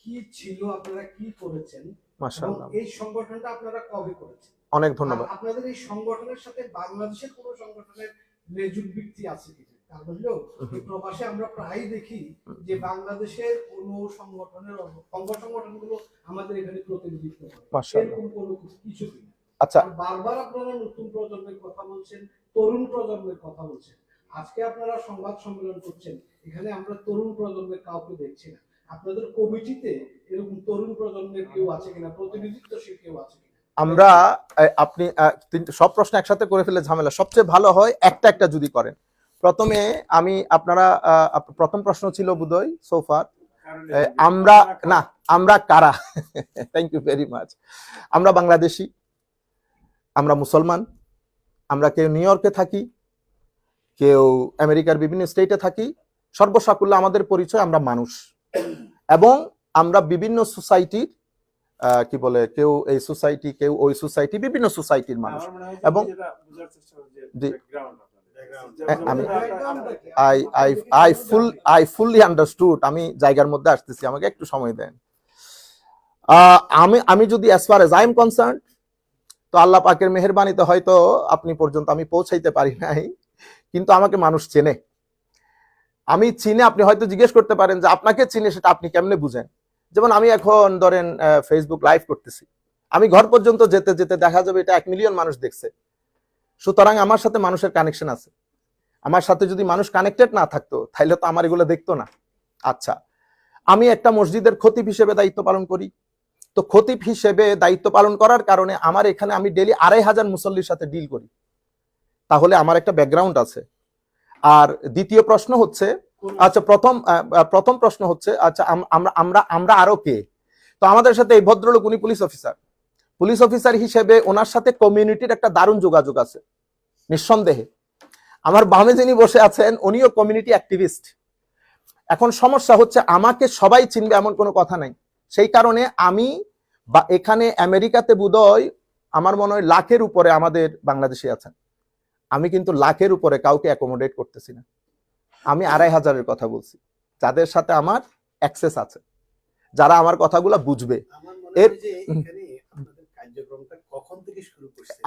কি ছিল, আপনারা কি করেছেন, এবং মাশাআল্লাহ, এই সংগঠনটা আপনারা কবে করেছেন? অনেক আর ধন্যবাদ। আপনাদের এই সংগঠনের সাথে বাংলাদেশের কোনো সংগঠনের লেজুর ভিত্তি আছে কিনা? কারণ হলো এই প্রবাসে আমরা প্রায় দেখি যে বাংলাদেশের কোনো সংগঠনের অঙ্গ সংগঠনগুলো আমাদের এখানে প্রতিনিধিত্ব করে, মাশাআল্লাহ। এরকম কোনো কিছু কিনা? আচ্ছা, আর বারবার আপনারা নতুন প্রজন্মের কথা বলছেন, তরুণ প্রজন্মের কথা বলছেন। আজকে আপনারা সংবাদ সম্মেলন করছেন, এখানে আমরা তরুণ প্রজন্মের কাউকে দেখছি না। আপনাদের কমিটিতে এরকম তরুণ প্রজন্মের কেউ আছে কিনা, প্রতিনিধিত্বশীল কেউ আছে কিনা? আমরা আপনি সব প্রশ্ন একসাথে করে ফেলে ঝামেলা। সবচেয়ে ভালো হয় একটা একটা যদি করেন। প্রথমে আমি আপনারা প্রথম প্রশ্ন ছিল বোধহয় সোফার আমরা কারা। Thank you very much. আমরা বাংলাদেশি, আমরা মুসলমান, আমরা কেউ নিউ ইয়র্কে থাকি, কেউ আমেরিকার বিভিন্ন স্টেটে থাকি। সর্বসাকুল্য আমাদের পরিচয় আমরা মানুষ, এবং আমরা বিভিন্ন সোসাইটির কি বলে, কেউ এই সোসাইটি, কেউ ওই সোসাইটি, বিভিন্ন সোসাইটির মানুষ। এবং জি, আমি আই ফুললি আন্ডারস্টুড। আমি জায়গার মধ্যে আসতেছি, আমাকে একটু সময় দেন। আমি যদি as far age I am concern, তো আল্লাহ পাকের মেহেরবানিতে হয়তো আপনি পর্যন্ত আমি পৌঁছাইতে পারি নাই, কিন্তু আমাকে মানুষ চেনে। আমি চিনে, আপনি হয়তো জিজ্ঞেস করতে পারেন যে আপনাকে চিনে সেটা আপনি কেমনে বুঝেন। যেমন আমি এখন ধরেন ফেসবুক লাইভ করতেছি, আমি ঘর পর্যন্ত যেতে যেতে দেখা যাবে এটা 1 মিলিয়ন মানুষ দেখছে। সুতরাং আমার সাথে মানুষের কানেকশন আছে। আমার সাথে যদি মানুষ কানেক্টেড না থাকতো তাহলে তো আমার এগুলো দেখতো না। আচ্ছা, আমি একটা মসজিদের খতিব হিসেবে দায়িত্ব পালন করি। তো খতিব হিসেবে দায়িত্ব পালন করার কারণে আমার এখানে আমি ডেইলি 2500 মুসল্লির সাথে ডিল করি। তাহলে আমার একটা ব্যাকগ্রাউন্ড আছে। আর দ্বিতীয় প্রশ্ন হচ্ছে, আচ্ছা প্রথম প্রশ্ন হচ্ছে, আচ্ছা আমরা আরো কে? তো আমাদের সাথে এই ভদ্রলোক, উনি পুলিশ অফিসার হিসেবে ওনার সাথে কমিউনিটির একটা দারুণ যোগাযোগ আছে নিঃসন্দেহে। আমার বামে যিনি বসে আছেন উনিও কমিউনিটি অ্যাক্টিভিস্ট। এখন সমস্যা হচ্ছে আমাকে সবাই চিনবে এমন কোনো কথা নাই। সেই কারণে আমি এখানে আমেরিকাতে বোধহয় আমার মনে হয় লাখের উপরে আমাদের বাংলাদেশি আছেন। আমি কিন্তু লাখের উপরে কাউকে অ্যাকোমোডেট করতেছি না। আমি 2500-এর কথা বলছি, যাদের সাথে আমার অ্যাক্সেস আছে, যারা আমার কথাগুলো বুঝবে।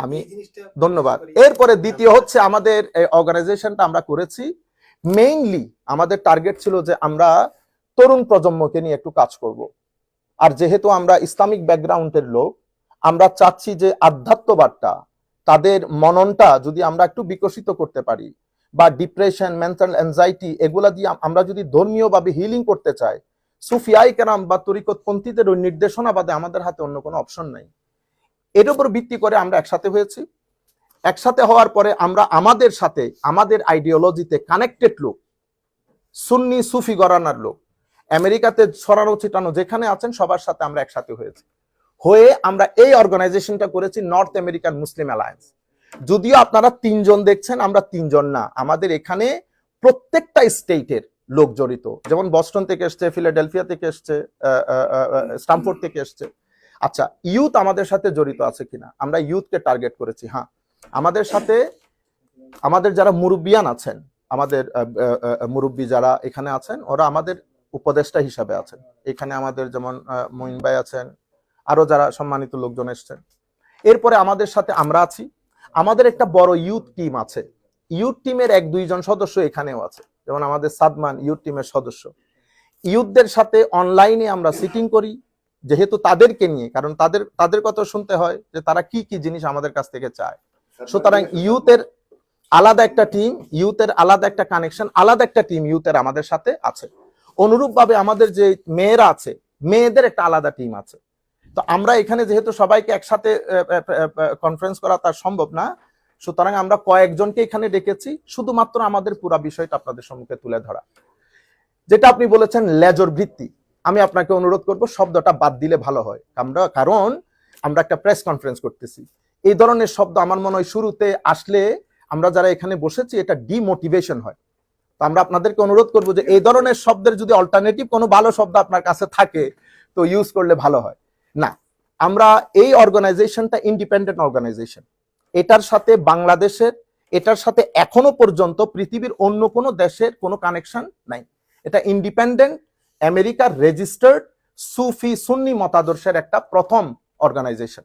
আমি ধন্যবাদ। এরপরে দ্বিতীয় হচ্ছে, আমাদের অর্গানাইজেশনটা আমরা করেছি মেইনলি, আমাদের টার্গেট ছিল যে আমরা তরুণ প্রজন্মকে নিয়ে একটু কাজ করব। আর যেহেতু আমরা ইসলামিক ব্যাকগ্রাউন্ডের লোক, আমরা চাচ্ছি যে আধ্যাত্মবাদটা, তাদের মননটা যদি আমরা একটু বিকশিত করতে পারি, বা ডিপ্রেশন, মেন্টাল অ্যাংজাইটি, এগুলা দিয়ে আমরা যদি ধর্মীয়ভাবে হিলিং করতে চাই, সুফিয়াই কেরাম বা তরিকতপন্থীদের ওই নির্দেশনা বাদে আমাদের হাতে অন্য কোনো অপশন নাই। এর উপর ভিত্তি করে আমরা একসাথে হয়েছি। একসাথে হওয়ার পরে আমরা আমাদের সাথে, আমাদের আইডিওলজিতে কানেক্টেড লোক, সুন্নি সুফি গরানার লোক, আমেরিকাতে ছড়ানো ছিটানো যেখানে আছেন সবার সাথে আমরা একসাথে হয়েছি। হয়ে আমরা এই অর্গানাইজেশনটা করেছি নর্থ আমেরিকান মুসলিম অ্যালায়েন্স। যদিও আপনারা 3 জন দেখছেন, আমরা 3 জন না, আমাদের এখানে প্রত্যেকটা স্টেটের লোক জড়িত। যেমন বস্টন থেকে এসছে, ফিলাডেলফিয়া থেকে এসছে, স্ট্যামফোর্ড থেকে এসছে। আচ্ছা, ইউথ আমাদের সাথে জড়িত আছে কিনা? আমরা ইউথকে টার্গেট করেছি। হ্যাঁ, আমাদের সাথে আমাদের যারা মুরব্বিয়ান আছেন, আমাদের মুরব্বী যারা এখানে আছেন, ওরা আমাদের উপদেষ্টা হিসাবে আছেন। এখানে আমাদের যেমন মঈন ভাই আছেন, আরো যারা সম্মানিত লোকজন এসছেন। এরপরে আমাদের সাথে আমরা আছি। আমাদের একটা বড় ইউথ টিম আছে। ইউথ টিমের 1-2 জন সদস্য এখানেও আছে, যেমন আমাদের সাদমান ইউথ টিমের সদস্য। ইউথদের সাথে অনলাইনে আমরা সিটিং করি, যেহেতু তাদেরকে নিয়ে, কারণ তাদের কথা শুনতে হয় যে তারা কি কি জিনিস আমাদের কাছ থেকে চায়। সুতরাং ইউথের আলাদা একটা টিম, ইউথের আলাদা একটা কানেকশন, আলাদা একটা টিম ইউথের আমাদের সাথে আছে। অনুরূপভাবে আমাদের যে মেয়েরা আছে, মেয়েদের একটা আলাদা টিম আছে। তো আমরা এখানে যেহেতু সবাইকে একসাথে কনফারেন্স করা তার সম্ভব না, সুতরাং আমরা কয়েকজনকে এখানে ডেকেছি শুধুমাত্র আমাদের পুরো বিষয়টা আপনাদের সম্মুখে তুলে ধরা। যেটা আপনি বলেছেন লেজর ভিত্তি, আমি আপনাকে অনুরোধ করব শব্দটা বাদ দিলে ভালো হয়। কারণ আমরা একটা প্রেস কনফারেন্স করতেছি, এই ধরনের শব্দ আমার মনে হয় শুরুতে আসলে আমরা যারা এখানে বসেছি এটা ডিমোটিভেশন হয়। তো আমরা আপনাদেরকে অনুরোধ করবো যে এই ধরনের শব্দের যদি অল্টারনেটিভ কোনো ভালো শব্দ আপনার কাছে থাকে তো ইউজ করলে ভালো হয়। না, আমরা এই অর্গানাইজেশনটা ইন্ডিপেন্ডেন্ট অর্গানাইজেশন, এটার সাথে বাংলাদেশের, এটার সাথে এখনো পর্যন্ত পৃথিবীর অন্য কোনো দেশের কোনো কানেকশন নাই। এটা ইন্ডিপেন্ডেন্ট আমেরিকার রেজিস্টার্ড সুফি সুন্নি মতাদর্শের একটা প্রথম organization,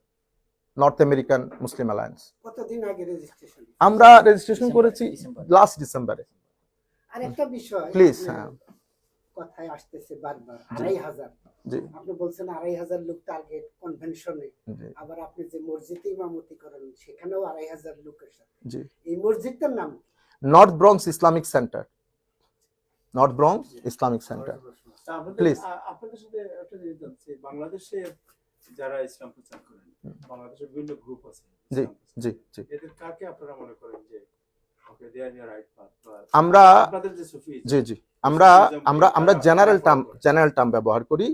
North American Muslim Alliance. কতদিন আগে রেজিস্ট্রেশন? আমরা রেজিস্ট্রেশন করেছি লাস্ট ডিসেম্বরে। আরেকটা বিষয় প্লিজ। আপনার হ্যাঁ, কথায় আসতেছে বারবার 2500। জি আপনি বলছেন 2500 লোক টার্গেট কনভেনশনে, জি আবার আপনি যে মসজিদে ইমামতি করেন সেখানেও 2500 লোকের সাথে। জি। এই মসজিদটার নাম কি? North Bronx Islamic centre, north Bronx Islamic centre. Please. আপনাদের সাথে একটা জিনিস জানছি, বাংলাদেশে যারা ইসলাম প্রচার করেন, বাংলাদেশের বিভিন্ন গ্রুপ আছে জি ইসলাম প্রচার। জি জি। এদের কাকে আপনারা মনে করেন যে ওকে দে আর রাইট পাথ? আমরা আপনাদের যে সুফি, জি জি আমরা আমরা আমরা জেনারেল টার্ম ব্যবহার করি।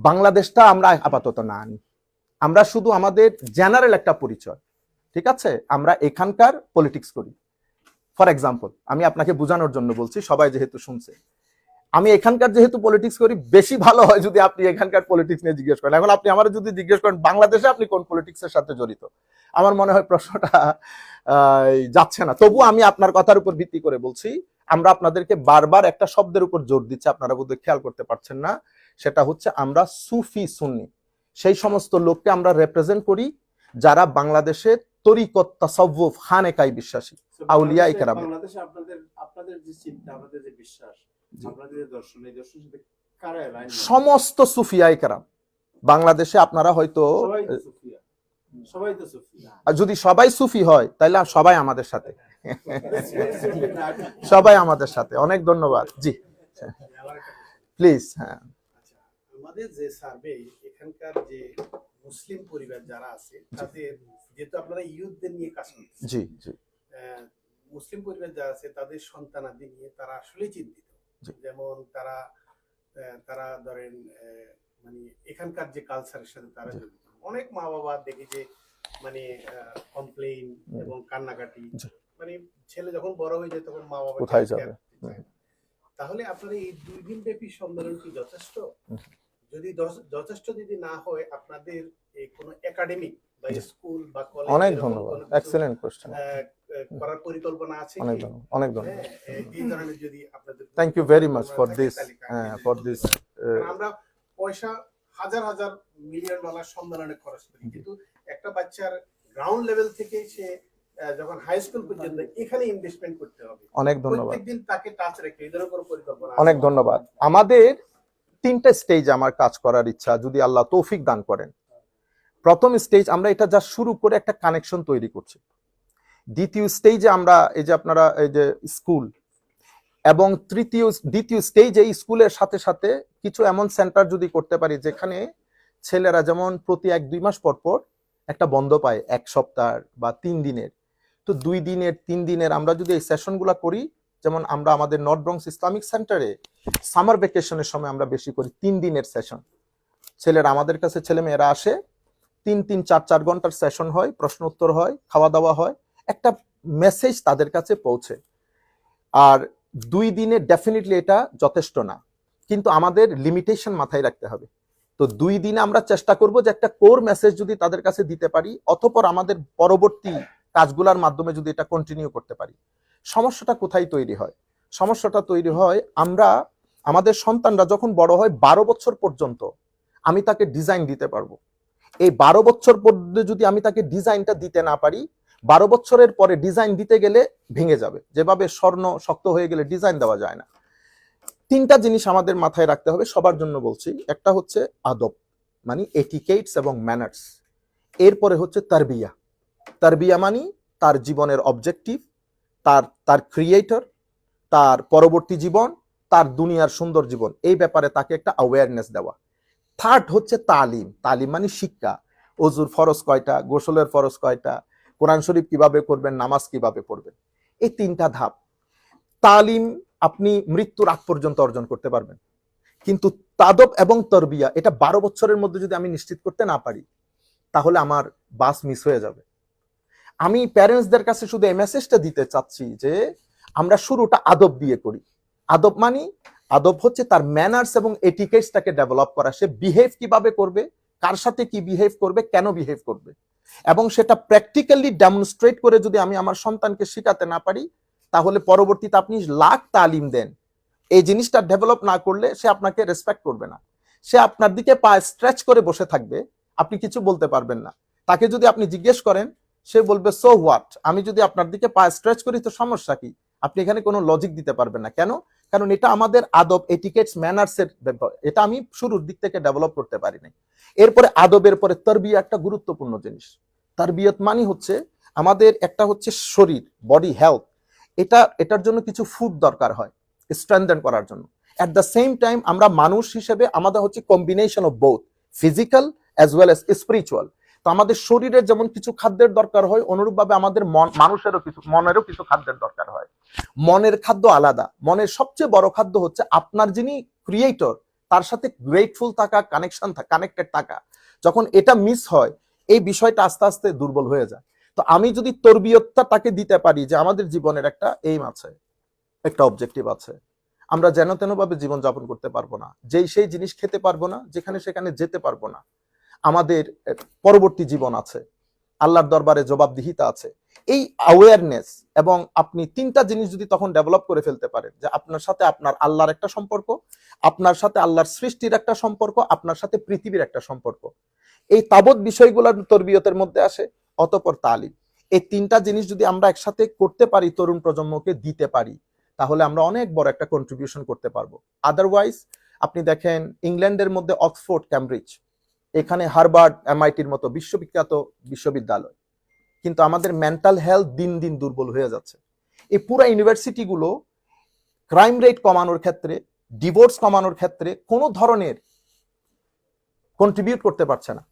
বাংলাদেশটা আমরা আপাতত না আনি, আমরা শুধু আমাদের জেনারেল একটা পরিচয়, ঠিক আছে? আমরা এখানকার পলিটিক্স করি। ফর এক্সাম্পল, আমি আপনাকে বোঝানোর জন্য বলছি, সবাই যেহেতু শুনছে, আমি এখানকার যেহেতু পলিটিক্স করি, বেশি ভালো হয় যদি আপনি এখানকার পলিটিক্স নিয়ে জিজ্ঞেস করেন। এখন আপনি আমার যদি জিজ্ঞেস করেন বাংলাদেশে আপনি কোন পলিটিক্সের সাথে জড়িত, আমার মনে হয় প্রশ্নটা যাচ্ছে না। তবু আমি আপনার কথার উপর ভিত্তি করে বলছি, আমরা আপনাদেরকে বারবার একটা শব্দের উপর জোর দিচ্ছি, আপনারা বোধহয় খেয়াল করতে পারছেন না, সেটা হচ্ছে আমরা সুফি সুন্নি। সেই সমস্ত লোককে আমরা রিপ্রেজেন্ট করি যারা বাংলাদেশের তরিকত তাসাউফ খানেকায় বিশ্বাসী, আউলিয়া ইকরাম। বাংলাদেশে আপনাদের যে চিন্তা, আপনাদের যে বিশ্বাস, আপনাদের যে দর্শন, এই দর্শনের সাথে কারা লাইন? সমস্ত সুফিয়া ইকরাম বাংলাদেশে। আপনারা হয়তো সবাই তো সুফিয়া। আর যদি সবাই সুফি হয় তাহলে সবাই আমাদের সাথে, সবাই আমাদের সাথে। অনেক ধন্যবাদ। জি প্লিজ। হ্যাঁ, আচ্ছা, আমাদের যে সার্ভে, এখানকার যে মুসলিম পরিবার যারা আছে তাদের, যেহেতু আপনারা ইউথদের নিয়ে কাজ করছেন, জি জি মুসলিম পরিবার যারা আছে তাদের সন্তানাদি নিয়ে তারা আসলে চিন্তিত। জি। যেমন তারা তারা ধরেন মানে এখানকার যে কালচারের সাথে তারা জি। জড়িত। অনেক মা বাবা দেখি যে মানে কমপ্লেইন এবং কান্নাকাটি, জি। মানে ছেলে যখন বড় হয়ে যায় তখন মা বাবা কোথায় যাবে? তাহলে আপনার এই 2 দিন ব্যাপী সম্মেলন কি যথেষ্ট? যদি যথেষ্ট যদি না হয়, আপনাদের এই কোনো একাডেমিক বা স্কুল বা কলেজ, অনেক ধন্যবাদ, এক্সেলেন্ট কোশ্চেন, করার পরিকল্পনা আছে অনেক কি? ধন্যবাদ, অনেক ধন্যবাদ। এই ধরনের যদি আপনাদের thank you very much for this, for this. আমরা পয়সা হাজার হাজার মিলিয়ন ডলার সম্মেলনে খরচ করি, কিন্তু একটা বাচ্চার গ্রাউন্ড লেভেল থেকে সে যখন হাই স্কুল পর্যন্ত এখানে ইনভেস্টমেন্ট করতে হবে। অনেক ধন্যবাদ, প্রত্যেকদিন তাকে টাচ রেখে এই ধরনের কোনো পরিকল্পনা অনেক ধন্যবাদ। আমাদের 3টে স্টেজ আমার কাজ করার ইচ্ছা, যদি আল্লাহ তৌফিক দান করেন। প্রথম স্টেজ, আমরা এটা যা শুরু করে একটা কানেকশন তৈরি করছি। দ্বিতীয় স্টেজে আমরা এই যে আপনারা এই যে স্কুল, এবং দ্বিতীয় স্টেজে স্কুলের সাথে সাথে কিছু এমন সেন্টার যদি করতে পারি যেখানে ছেলেরা যেমন প্রতি 1-2 মাস পর পর একটা বন্ধ পায়, 1 সপ্তাহ বা 3 দিনের, তো 2 দিনের 3 দিনের আমরা যদি এই সেশনগুলো করি, যেমন আমরা আমাদের নর্থ ব্রঙ্কস ইসলামিক সেন্টারে সামার ভ্যাকেশনের সময় আমরা বেশি করি 3 দিনের সেশন। ছেলেরা আমাদের কাছে, ছেলে মেয়েরা আসে, 3-4 ঘন্টার সেশন হয়, প্রশ্ন উত্তর হয়, খাওয়া দাওয়া হয়, একটা মেসেজ তাদের কাছে পৌঁছে। আর 2 দিনে ডেফিনেটলি এটা যথেষ্ট না, কিন্তু আমাদের লিমিটেশন মাথায় রাখতে হবে। তো 2 দিনে আমরা চেষ্টা করব যে একটা কোর মেসেজ যদি তাদের কাছে দিতে পারি, অতঃপর আমাদের পরবর্তী কাজগুলোর মাধ্যমে যদি এটা কন্টিনিউ করতে পারি। সমস্যাটা কোথায় তৈরি হয়? সমস্যাটা তৈরি হয় আমরা, আমাদের সন্তানরা যখন বড় হয় 12 বছর পর্যন্ত আমি তাকে ডিজাইন দিতে পারবো। এই 12 বছর পর্যন্ত যদি আমি তাকে ডিজাইনটা দিতে না পারি, 12 বছরের পরে ডিজাইন দিতে গেলে ভেঙে যাবে, যেভাবে স্বর্ণ শক্ত হয়ে গেলে ডিজাইন দেওয়া যায় না। 3টা জিনিস আমাদের মাথায় রাখতে হবে, সবার জন্য বলছি। একটা হচ্ছে আদব, মানে এটিকেটস এবং ম্যানার্স। এরপরে হচ্ছে তারবিয়া। তারবিয়া মানে তার জীবনের অবজেক্টিভ, তার ক্রিয়েটর, তার পরবর্তী জীবন, তার দুনিয়ার সুন্দর জীবন, এই ব্যাপারে তাকে একটা অ্যাওয়ারনেস দেওয়া। থার্ড হচ্ছে তালিম। তালিম মানে শিক্ষা, ওযুর ফরজ কয়টা, গোসলের ফরজ কয়টা, কোরআন শরীফ কিভাবে করবেন, নামাজ কিভাবে পড়বেন, এই 3টা ধাপ। তালিম আপনি মৃত্যুর আগ পর্যন্ত অর্জন করতে পারবেন, কিন্তু তাদব এবং তরবিয়া এটা 12 বছরের মধ্যে যদি আমি নিশ্চিত করতে না পারি, তাহলে আমার বাস মিস হয়ে যাবে। আমি প্যারেন্টসদের কাছে শুধু এই মেসেজটা দিতে চাচ্ছি যে আমরা শুরুটা আদব দিয়ে করি। আদব মানে, আদব হচ্ছে তার ম্যানার্স এবং এটিকেটসটাকে ডেভেলপ করা। সে বিহেভ কিভাবে করবে, কার সাথে কি বিহেভ করবে, কেন বিহেভ করবে, এবং সেটা প্র্যাকটিক্যালি ডেমনস্ট্রেট করে যদি আমি আমার সন্তানকে শেখাতে না পারি, তাহলে পরবর্তীতে আপনি লাখ তালিম দেন, এই জিনিসটা ডেভেলপ না করলে সে আপনাকে রেসপেক্ট করবে না। সে আপনার দিকে পা স্ট্রেচ করে বসে থাকবে, আপনি কিছু বলতে পারবেন না। তাকে যদি আপনি জিজ্ঞেস করেন, সে বলবে সো হোয়াট, আমি যদি আপনার দিকে পা স্ট্রেচ করি তো সমস্যা কি? আপনি এখানে কোনো লজিক দিতে পারবেন না। কেন? কারণ এটা আমাদের আদব, এটিকেটস, ম্যানার্সের ব্যাপার। এটা আমি শুরুর দিক থেকে ডেভেলপ করতে পারি নাই। এরপরে আদবের পরে তারবিয়া একটা গুরুত্বপূর্ণ জিনিস। তারবিয়ত মানে হচ্ছে আমাদের একটা হচ্ছে শরীর, বডি হেলথ, এটার জন্য কিছু ফুড দরকার হয় স্ট্রেনথেন করার জন্য। অ্যাট দ্য সেম টাইম আমরা মানুষ হিসেবে আমাদের হচ্ছে combination of both, physical as well as spiritual. তো আমাদের শরীরের যেমন কিছু খাদ্যের দরকার হয়, অনুরূপভাবে আমাদের মনেরও কিছু খাদ্যের দরকার হয়। মনের খাদ্য আলাদা। মনের সবচেয়ে বড় খাদ্য হচ্ছে আপনার যিনি ক্রিয়েটর তার সাথে গ্রেটফুল থাকা, কানেক্টেড থাকা। যখন এটা মিস হয়, এই বিষয়টা আস্তে আস্তে দুর্বল হয়ে যায়। তো আমি যদি তরবিয়তটা তাকে দিতে পারি যে আমাদের জীবনের একটা এইম আছে, একটা অবজেক্টিভ আছে, আমরা যেন তেন ভাবে জীবন যাপন করতে পারবো না, সেই জিনিস খেতে পারবো না, যেখানে সেখানে যেতে পারবো না, আমাদের পরবর্তী জীবন আছে, আল্লাহর দরবারে জবাবদিহিতা আছে, এই অ্যাওয়ারনেস। এবং আপনি তিনটা জিনিস যদি তখন ডেভেলপ করে ফেলতে পারেন, যে আপনার সাথে আপনার আল্লাহর একটা সম্পর্ক, আপনার সাথে আল্লাহর সৃষ্টির একটা সম্পর্ক, আপনার সাথে পৃথিবীর একটা সম্পর্ক, এই তাবৎ বিষয়গুলোর তরবিয়তের মধ্যে আসে। অতঃপর তালিম। এই তিনটা জিনিস যদি আমরা একসাথে করতে পারি, তরুণ প্রজন্মকে দিতে পারি, তাহলে আমরা অনেক বড় একটা কন্ট্রিবিউশন করতে পারবো। আদারওয়াইজ আপনি দেখেন ইংল্যান্ডের মধ্যে অক্সফোর্ড, ক্যামব্রিজ, এখানে হার্ভার্ড, এমআইটির মতো বিশ্ববিখ্যাত বিশ্ববিদ্যালয়, কিন্তু আমাদের মেন্টাল হেলথ দিন দিন দুর্বল হয়ে যাচ্ছে। এই পুরো ইউনিভার্সিটিগুলো ক্রাইম রেট কমানোর ক্ষেত্রে, ডিভোর্স কমানোর ক্ষেত্রে কোনো ধরনের কন্ট্রিবিউট করতে পারছে না।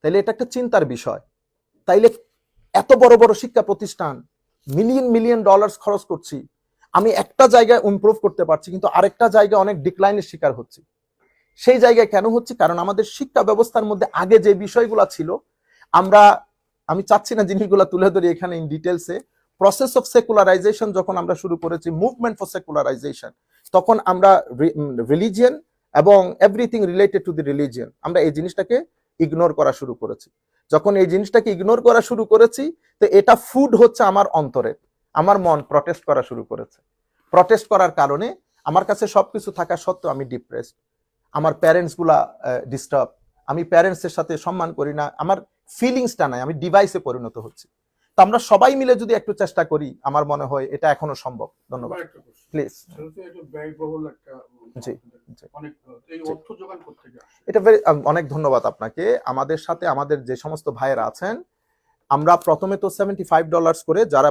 তাইলে এটা একটা চিন্তার বিষয়। তাইলে এত বড় বড় শিক্ষা প্রতিষ্ঠান, মিলিয়ন মিলিয়ন ডলার খরচ করছি, আমি একটা জায়গায় ইমপ্রুভ করতে পারছি, কিন্তু আরেকটা জায়গায় অনেক ডিক্লাইনের শিকার হচ্ছি। সেই জায়গায় কেন হচ্ছে? কারণ আমাদের শিক্ষা ব্যবস্থার মধ্যে আগে যে বিষয়গুলো ছিল, আমি চাচ্ছি না জিনিসগুলো তুলে ধরি এখানে ইন ডিটেলসে। প্রসেস অফ সেকুলারাইজেশন যখন আমরা শুরু করেছি, মুভমেন্ট ফর সেকুলারাইজেশন, তখন আমরা রিলিজিয়ন এবং everything related to the religion, আমরা এই জিনিসটাকে ইগনোর করা শুরু করেছি। যখন এই জিনিসটাকে ইগনোর করা শুরু করেছি, তো এটা ফুড হচ্ছে আমার অন্তরে, আমার মন প্রটেস্ট করা শুরু করেছে। প্রটেস্ট করার কারণে আমার কাছে সবকিছু থাকা সত্ত্বেও আমি ডিপ্রেসড, আমার প্যারেন্টস গুলা ডিস্টার্ব, আমি প্যারেন্টসের সাথে সম্মান করি না, আমার ফিলিংসটা নাই, আমি ডিভাইসে পরিণত হচ্ছি। তো আমরা সবাই মিলে যদি একটু চেষ্টা করি, আমার মনে হয় এটা এখনো সম্ভব। ধন্যবাদ। আমার একটা প্রশ্ন। প্লিজ। সেটা তো একটা ব্যয়বহুল একটা জি, জি। অনেক এই জি। অর্থ যোগান করতে আসে। এটা অনেক ধন্যবাদ আপনাকে। আমাদের সাথে আমাদের যে সমস্ত ভাইয়েরা আছেন, আমরা প্রথমে তো $75 করে যারা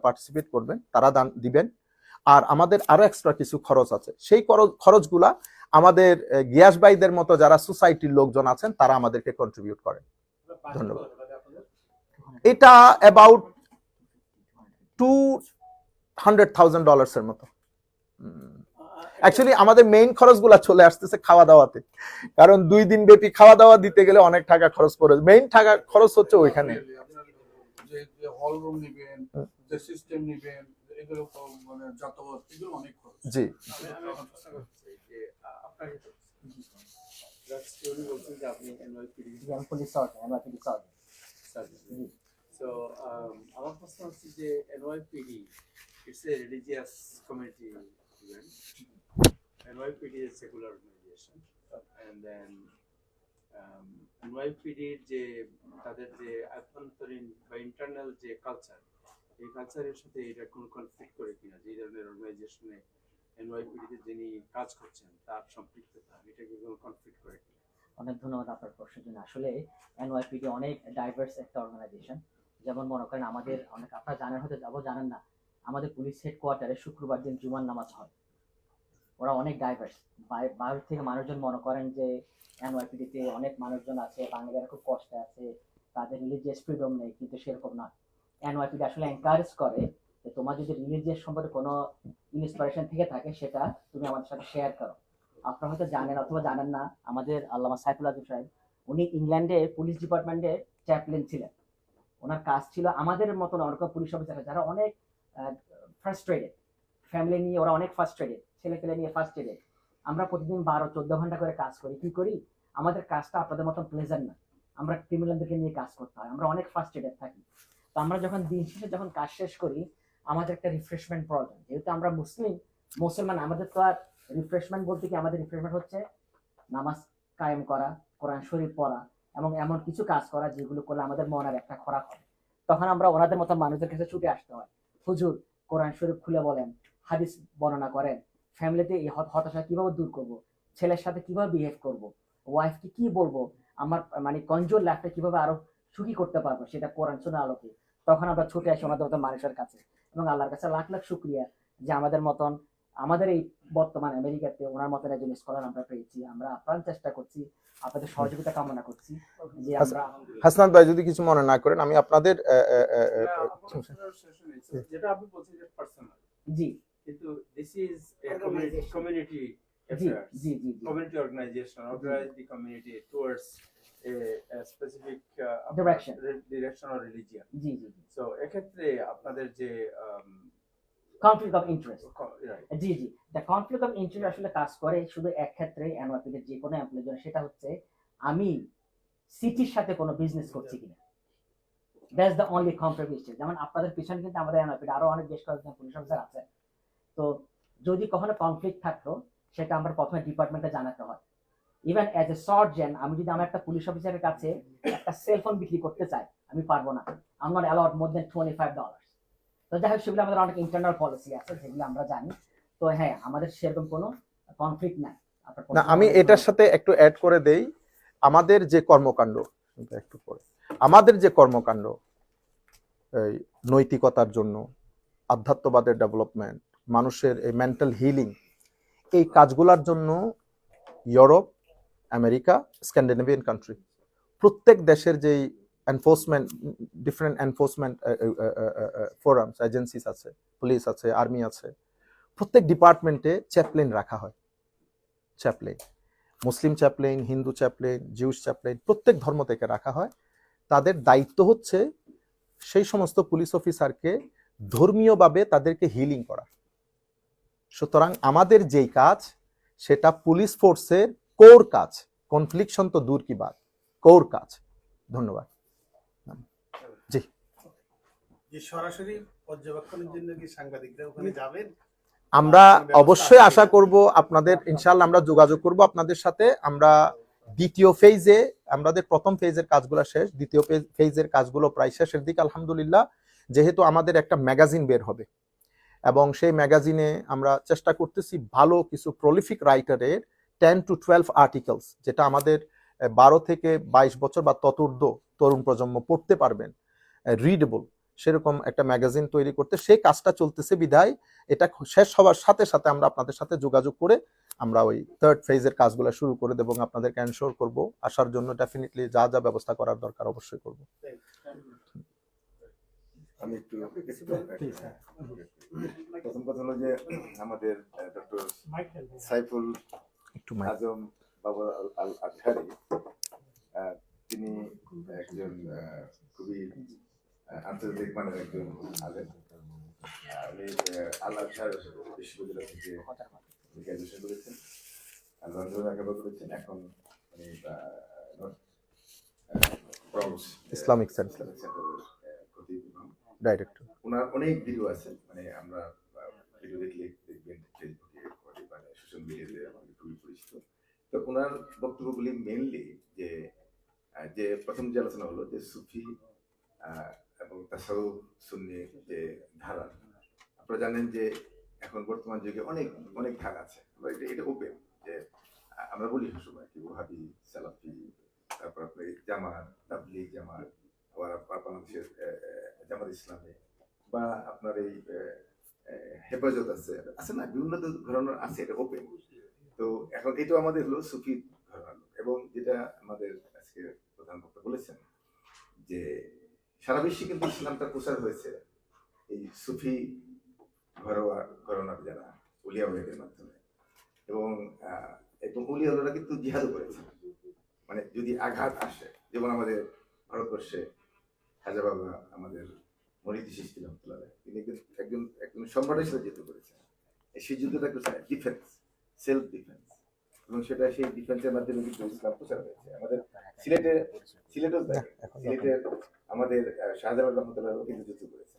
পার্টিসিপেট করবেন তারা দান দিবেন, আর আমাদের আরো এক্সট্রা কিছু খরচ আছে, সেই খরচগুলা আমাদের গিয়াস ভাইদের মতো যারা সোসাইটির লোকজন আছেন তারা আমাদেরকে কন্ট্রিবিউট করেন। ধন্যবাদ। এটা অ্যাবাউট $200,000 এর মতো। অ্যাকচুয়ালি আমাদের মেইন খরচগুলা চলে আসতেছে খাওয়া দাওয়াতে, কারণ 2 দিন ব্যাপী খাওয়া দাওয়া দিতে গেলে অনেক টাকা খরচ পড়ে। মেইন টাকা খরচ হচ্ছে ওইখানে। আপনার যে হল রুম নেবেন, যে সিস্টেম নেবেন, এগুলো মানে যাতায়াত, এগুলো অনেক খরচ। জি। আমার প্রশ্ন হচ্ছে যে NYPD it's a religious community event, NYPD is secular organization, and then এনওয়াইপিডির যে তাদের যে আভ্যন্তরীণ বা ইন্টারনাল যে কালচার, এই কালচারের সাথে এটা কোনো কনফ্লিক্ট করে কিনা, যে ধরনের অর্গানাইজেশনে এনওয়াইপিডিতে যিনি কাজ করছেন তার সম্পৃক্ততা, এটা কি কোনো কনফ্লিক্ট করে কিনা? অনেক ধন্যবাদ আপনার প্রশ্নের জন্য। আসলে এনওয়াইপিডি অনেক ডাইভার্স একটা অর্গানাইজেশন। যেমন মনে করেন আমাদের অনেক, আপনারা জানেন হয়তো, যাবো জানেন না, আমাদের পুলিশ হেডকোয়ার্টারে শুক্রবার দিন জুমার নামাজ হয়। ওরা অনেক ডাইভার্স, বাইরে থেকে মানুষজন মনে করেন যে এনওয়াইপিডিতে অনেক মানুষজন আছে, বাঙালিরা খুব কষ্টে আছে, তাদের রিলিজিয়াস ফ্রিডম নেই, কিন্তু সেরকম না। এনওয়াইপিডি আসলে এনকারেজ করে যে তোমার যদি রিলিজিয়াস সম্পর্কে কোনো ইন্সপিরেশন থেকে থাকে সেটা তুমি আমাদের সাথে শেয়ার করো। আপনারা হয়তো জানেন অথবা জানেন না, আমাদের আল্লামা সাইফুল আজম সাহেব, উনি ইংল্যান্ডে পুলিশ ডিপার্টমেন্টে চ্যাপলিন ছিলেন। ওনার কাজ ছিল আমাদের মতন অনেক পুলিশ অফিসার যারা অনেক ফ্রাস্ট্রেটেড, ফ্যামিলি নিয়ে ওরা অনেক ফ্রাস্ট্রেটেড, ছেলে পেলে নিয়ে ফ্রাস্ট্রেটেড। আমরা প্রতিদিন 12-14 ঘন্টা করে কাজ করি। কি করি? আমাদের কাজটা আপনাদের মতন প্লেজার না। আমরা ক্রিমিনালদেরকে নিয়ে কাজ করতে হয়, আমরা অনেক ফ্রাস্ট্রেটেড থাকি। তো আমরা যখন দিন শেষে যখন কাজ শেষ করি, আমাদের একটা রিফ্রেশমেন্ট প্রয়োজন। যেহেতু আমরা মুসলমান, আমাদের তো আর রিফ্রেশমেন্ট বলতে কি, আমাদের রিফ্রেশমেন্ট হচ্ছে নামাজ কায়েম করা, কোরআন শরীফ পড়া এবং এমন কিছু কাজ করা যেগুলো করলে আমাদের মনের একটা খোরাক হয়। তখন আমরা ওনাদের মতো মানুষদের কাছে ছুটে আসতে হয়। হুজুর, কোরআন শরীফ খুলে বলেন, হাদিস বর্ণনা করেন, ফ্যামিলিতে এই হতাশা কিভাবে দূর করব, ছেলের সাথে কিভাবে বিহেভ করব, ওয়াইফকে কি বলবো, আমার মানে কনজুয়াল লাইফটা কিভাবে আরো সুখী করতে পারবো, সেটা কোরআন শোনার আলোকে। তখন আমরা ছুটে আসি ওনাদের মতো মানুষের কাছে এবং আল্লাহর কাছে লাখ লাখ শুকরিয়া যে আমাদের এই বর্তমান আমেরিকাতে ওনার মতন একজন স্কলার আমরা পেয়েছি। আমরা আপ্রাণ চেষ্টা করছি, আপনাদের সহযোগিতা কামনা করছি যে আমরা হাসনাত ভাই যদি কিছু মনে না করেন, আমি আপনাদের যেটা আপনি বলছেন যে পার্সোনাল, জি কিন্তু this is Organization. Community G affairs. G G G Community organization organize the community towards a specific Direction. direction or religion. G G G So এক্ষেত্রে আপনাদের যে conflict of interest, right, G G, the conflict of interest আসলে কাজ করে শুধু এক ক্ষেত্রে এনওয়াইপিতে যে কোনো এমপ্লয়ের জন্য, সেটা হচ্ছে আমি সিটির সাথে কোনো বিজনেস করছি কিনা। That's the only conflict. যেমন আপনাদের পিছনে কিন্তু আমাদের এনওয়াইপিতে আরো অনেক বেশ কয়েকজন পুলিশ অফিসার আছে। তো যদি কখনো কনফ্লিক্ট থাকতো, সেটা আমরা প্রথমে ডিপার্টমেন্টে জানাতে হয়। ইভেন অ্যাজ এ সার্জেন্ট, আমি যদি আমার একটা পুলিশ অফিসারের কাছে একটা সেলফোন বিক্রি করতে চাই, আমি পারবো না। আই এম নট অ্যালাউড মোর দেন $25। তো যাই হোক, সেগুলো আমাদের অনেক ইন্টারনাল পলিসি আছে যেগুলো আমরা জানি। তো হ্যাঁ, আমাদের সেরকম কোনো কনফ্লিক্ট নাই। না, আমি এটার সাথে একটু অ্যাড করে দেই। আমাদের যে কর্মকাণ্ড, একটু পরে আমাদের যে কর্মকাণ্ড এই নৈতিকতার জন্য, আধ্যাত্মবাদের ডেভেলপমেন্ট, মানুষের এই মেন্টাল হিলিং, এই কাজগুলোর জন্য ইউরোপ, আমেরিকা, স্ক্যান্ডিনেভিয়ান কান্ট্রি, প্রত্যেক দেশের যেই enforcement, different enforcement forums, agencies আছে, পুলিশ আছে, আর্মি আছে, প্রত্যেক ডিপার্টমেন্টে চ্যাপলেন রাখা হয়। চ্যাপলেন, মুসলিম চ্যাপলেন, হিন্দু চ্যাপলেন, জিউস চ্যাপলেন, প্রত্যেক ধর্ম থেকে রাখা হয়। তাদের দায়িত্ব হচ্ছে সেই সমস্ত পুলিশ অফিসারকে ধর্মীয়ভাবে তাদেরকে হিলিং করা। সুতরাং আমাদের যেই কাজ, সেটা পুলিশ ফোর্সের কোর কাজ। কনফ্লিকশন তো দূর কি বাত, কোর কাজ। ধন্যবাদ। জি, যে সরাসরি পর্যবেক্ষণের জন্য কি সাংবাদিকরা ওখানে যাবেন? আমরা অবশ্যই আশা করব আপনাদের, ইনশাআল্লাহ আমরা যোগাযোগ করব আপনাদের সাথে। আমরা দ্বিতীয় ফেজে, আমাদের প্রথম ফেজের কাজগুলো শেষ, দ্বিতীয় ফেজের কাজগুলো প্রায় শেষের দিকে আলহামদুলিল্লাহ। যেহেতু আমাদের একটা ম্যাগাজিন বের হবে এবং সেই ম্যাগাজিনে আমরা চেষ্টা করতেছি ভালো কিছু প্রলিফিক রাইটারের 10 to 12 আর্টিকেলস, যেটা আমাদের 12 থেকে 22 বছর বা ততোর্ধ্ব তরুণ প্রজন্ম পড়তে পারবেন, রিডেবল, সেরকম একটা ম্যাগাজিন তৈরি করতে সেই কাজটা চলতেছে। বিধায় এটা শেষ হওয়ার সাথে সাথে আমরা আপনাদের সাথে যোগাযোগ করে আমরা ওই থার্ড ফেজের কাজগুলো শুরু করে দেবো এবং আপনাদেরকে এনশোর করব আসার জন্য ডেফিনেটলি যা যা ব্যবস্থা করার দরকার অবশ্যই করব। আমি একটু প্রথম কথা হলো যে আমাদের ডক্টর সাইফুল একটু আজম বাবা আল আজহারি, তিনি একজন খুবই আন্তর্জাতিক মানের একজন আলেম। উনি আল আজহার বিশ্ববিদ্যালয় থেকে গ্রাজুয়েশন করেছেন, লন্ডনে লেখাপড়া করেছেন। এখন উনি ইসলামিক সেন্টার ডাইরেক্টর। ওনার অনেক ভিডিও আছে, মানে আমরা ভিডিও দেখলে দেখবেন ফেসবুকে, মানে সোশ্যাল মিডিয়াতে আমাদের খুবই পরিচিত। তো ওনার বক্তব্যগুলি মেনলি যে প্রথম যে আলোচনা হলো যে সুফি এবং তাসাউফ সুন্নি যে ধারা, আপনারা জানেন যে এখন বর্তমান যুগে অনেক অনেক ধারা আছে। এটা ওপেন, যে আমরা বলি সবসময় কি ওহাবি, সালাফি, তারপর আপনার জামাত, তাবলিগ জামাত, আবার বাংলাদেশের জামাত ইসলামী, বা আপনার এই হেফাজত আছে না, বিভিন্ন ধরনের আছে, এটা ওপেন। তো এখন এটা আমাদের হলো সুফি ঘরানা। এবং যেটা আমাদের আজকে প্রধান বক্তা বলেছেন যে সারা বিশ্বে কিন্তু ইসলামটা প্রচার হয়েছে এই সুফি ঘরানার যারা উলিয়া উলিয়াদের মাধ্যমে। এবং উলিয়া উলিয়ারা কিন্তু জিহাদও করেছে, মানে যদি আঘাত আসে, যেমন আমাদের ভারতবর্ষে খাজা বাবা আমাদের মনিতি সৃষ্টি রহমতুল্লাহ, তিনি একজন একজন সম্রাটের সাথে যুদ্ধ করেছেন। সেই যুদ্ধটা কোথায়? ডিফেন্স, সেলফ ডিফেন্স, এবং সেটা সেই ডিফেন্সের মাধ্যমে কিন্তু ইসলাম প্রচার হয়েছে। আমাদের সিলেটেও দেখেন, সিলেটের আমাদের শাহজালাল রহমতুল্লাহ কিন্তু যুদ্ধ করেছে,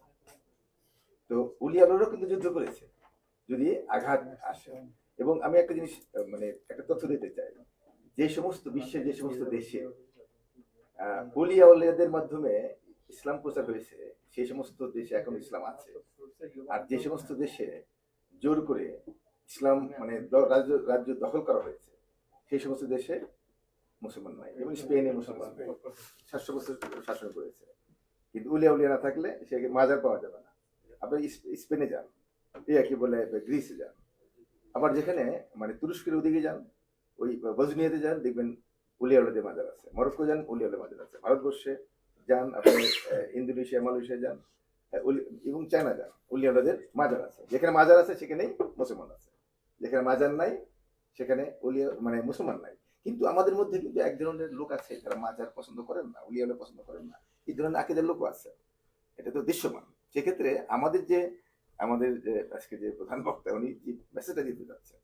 তো উলিয়ালরাও কিন্তু যুদ্ধ করেছে যদি আঘাত আসে। এবং আমি একটা জিনিস মানে একটা তথ্য দিতে চাই, যে সমস্ত বিশ্বের যে সমস্ত দেশে ওলিয়া উলিয়াদের মাধ্যমে ইসলাম প্রচার হয়েছে, সেই সমস্ত দেশে এখন ইসলাম আছে। আর যে সমস্ত দেশে জোর করে ইসলাম মানে রাজ্য দখল করা হয়েছে, সেই সমস্ত দেশে মুসলমান নাই। এবং স্পেনে মুসলমান 700 বছর শাসন করেছে, কিন্তু উলিয়া উলিয়া না থাকলে সে মাজার পাওয়া যাবে না। আপনি স্পেনে যান, কি বলে গ্রিসে যান, আবার যেখানে মানে তুরস্কের ওদিকে যান, ওই বজনিয়াতে যান, দেখবেন উলিয়াউলিয়াদের মাজার আছে। মরক্কো যান, উলিয়াউলিয়া মাজার আছে। ভারতবর্ষে যান, আপনি ইন্দোনেশিয়া মালয়েশিয়া যান, এবং চায়না যান, উলিয়াউলিয়াদের মাজার আছে। যেখানে মাজার আছে সেখানেই মুসলমান আছে, যেখানে মাজার নাই সেখানে উলিয়া মানে মুসলমান নাই। কিন্তু আমাদের মধ্যে কিন্তু এক ধরনের লোক আছে যারা মাজার পছন্দ করেন না, উলিয়াউলিয়া পছন্দ করেন না, এই ধরনের আকিদের লোকও আছে। এটা তো দৃশ্যমান। সেক্ষেত্রে আমাদের যে আজকে যে প্রধান বক্তা উনি যে মেসেজটা দিতে যাচ্ছে,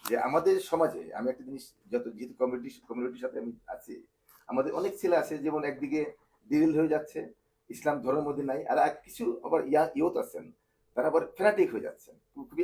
যে আমাদের সমাজে আমি একটা জিনিস যেহেতু কমিউনিটির সাথে আমি আছি, আমাদের অনেক ছেলে আছে যেমন একদিকে ডিরিল হয়ে যাচ্ছে, ইসলাম ধর্মের মধ্যে নাই, আর কিছু আবার ইয়ত আছেন তারা আবার ফ্যানাটিক হয়ে যাচ্ছেন, খুবই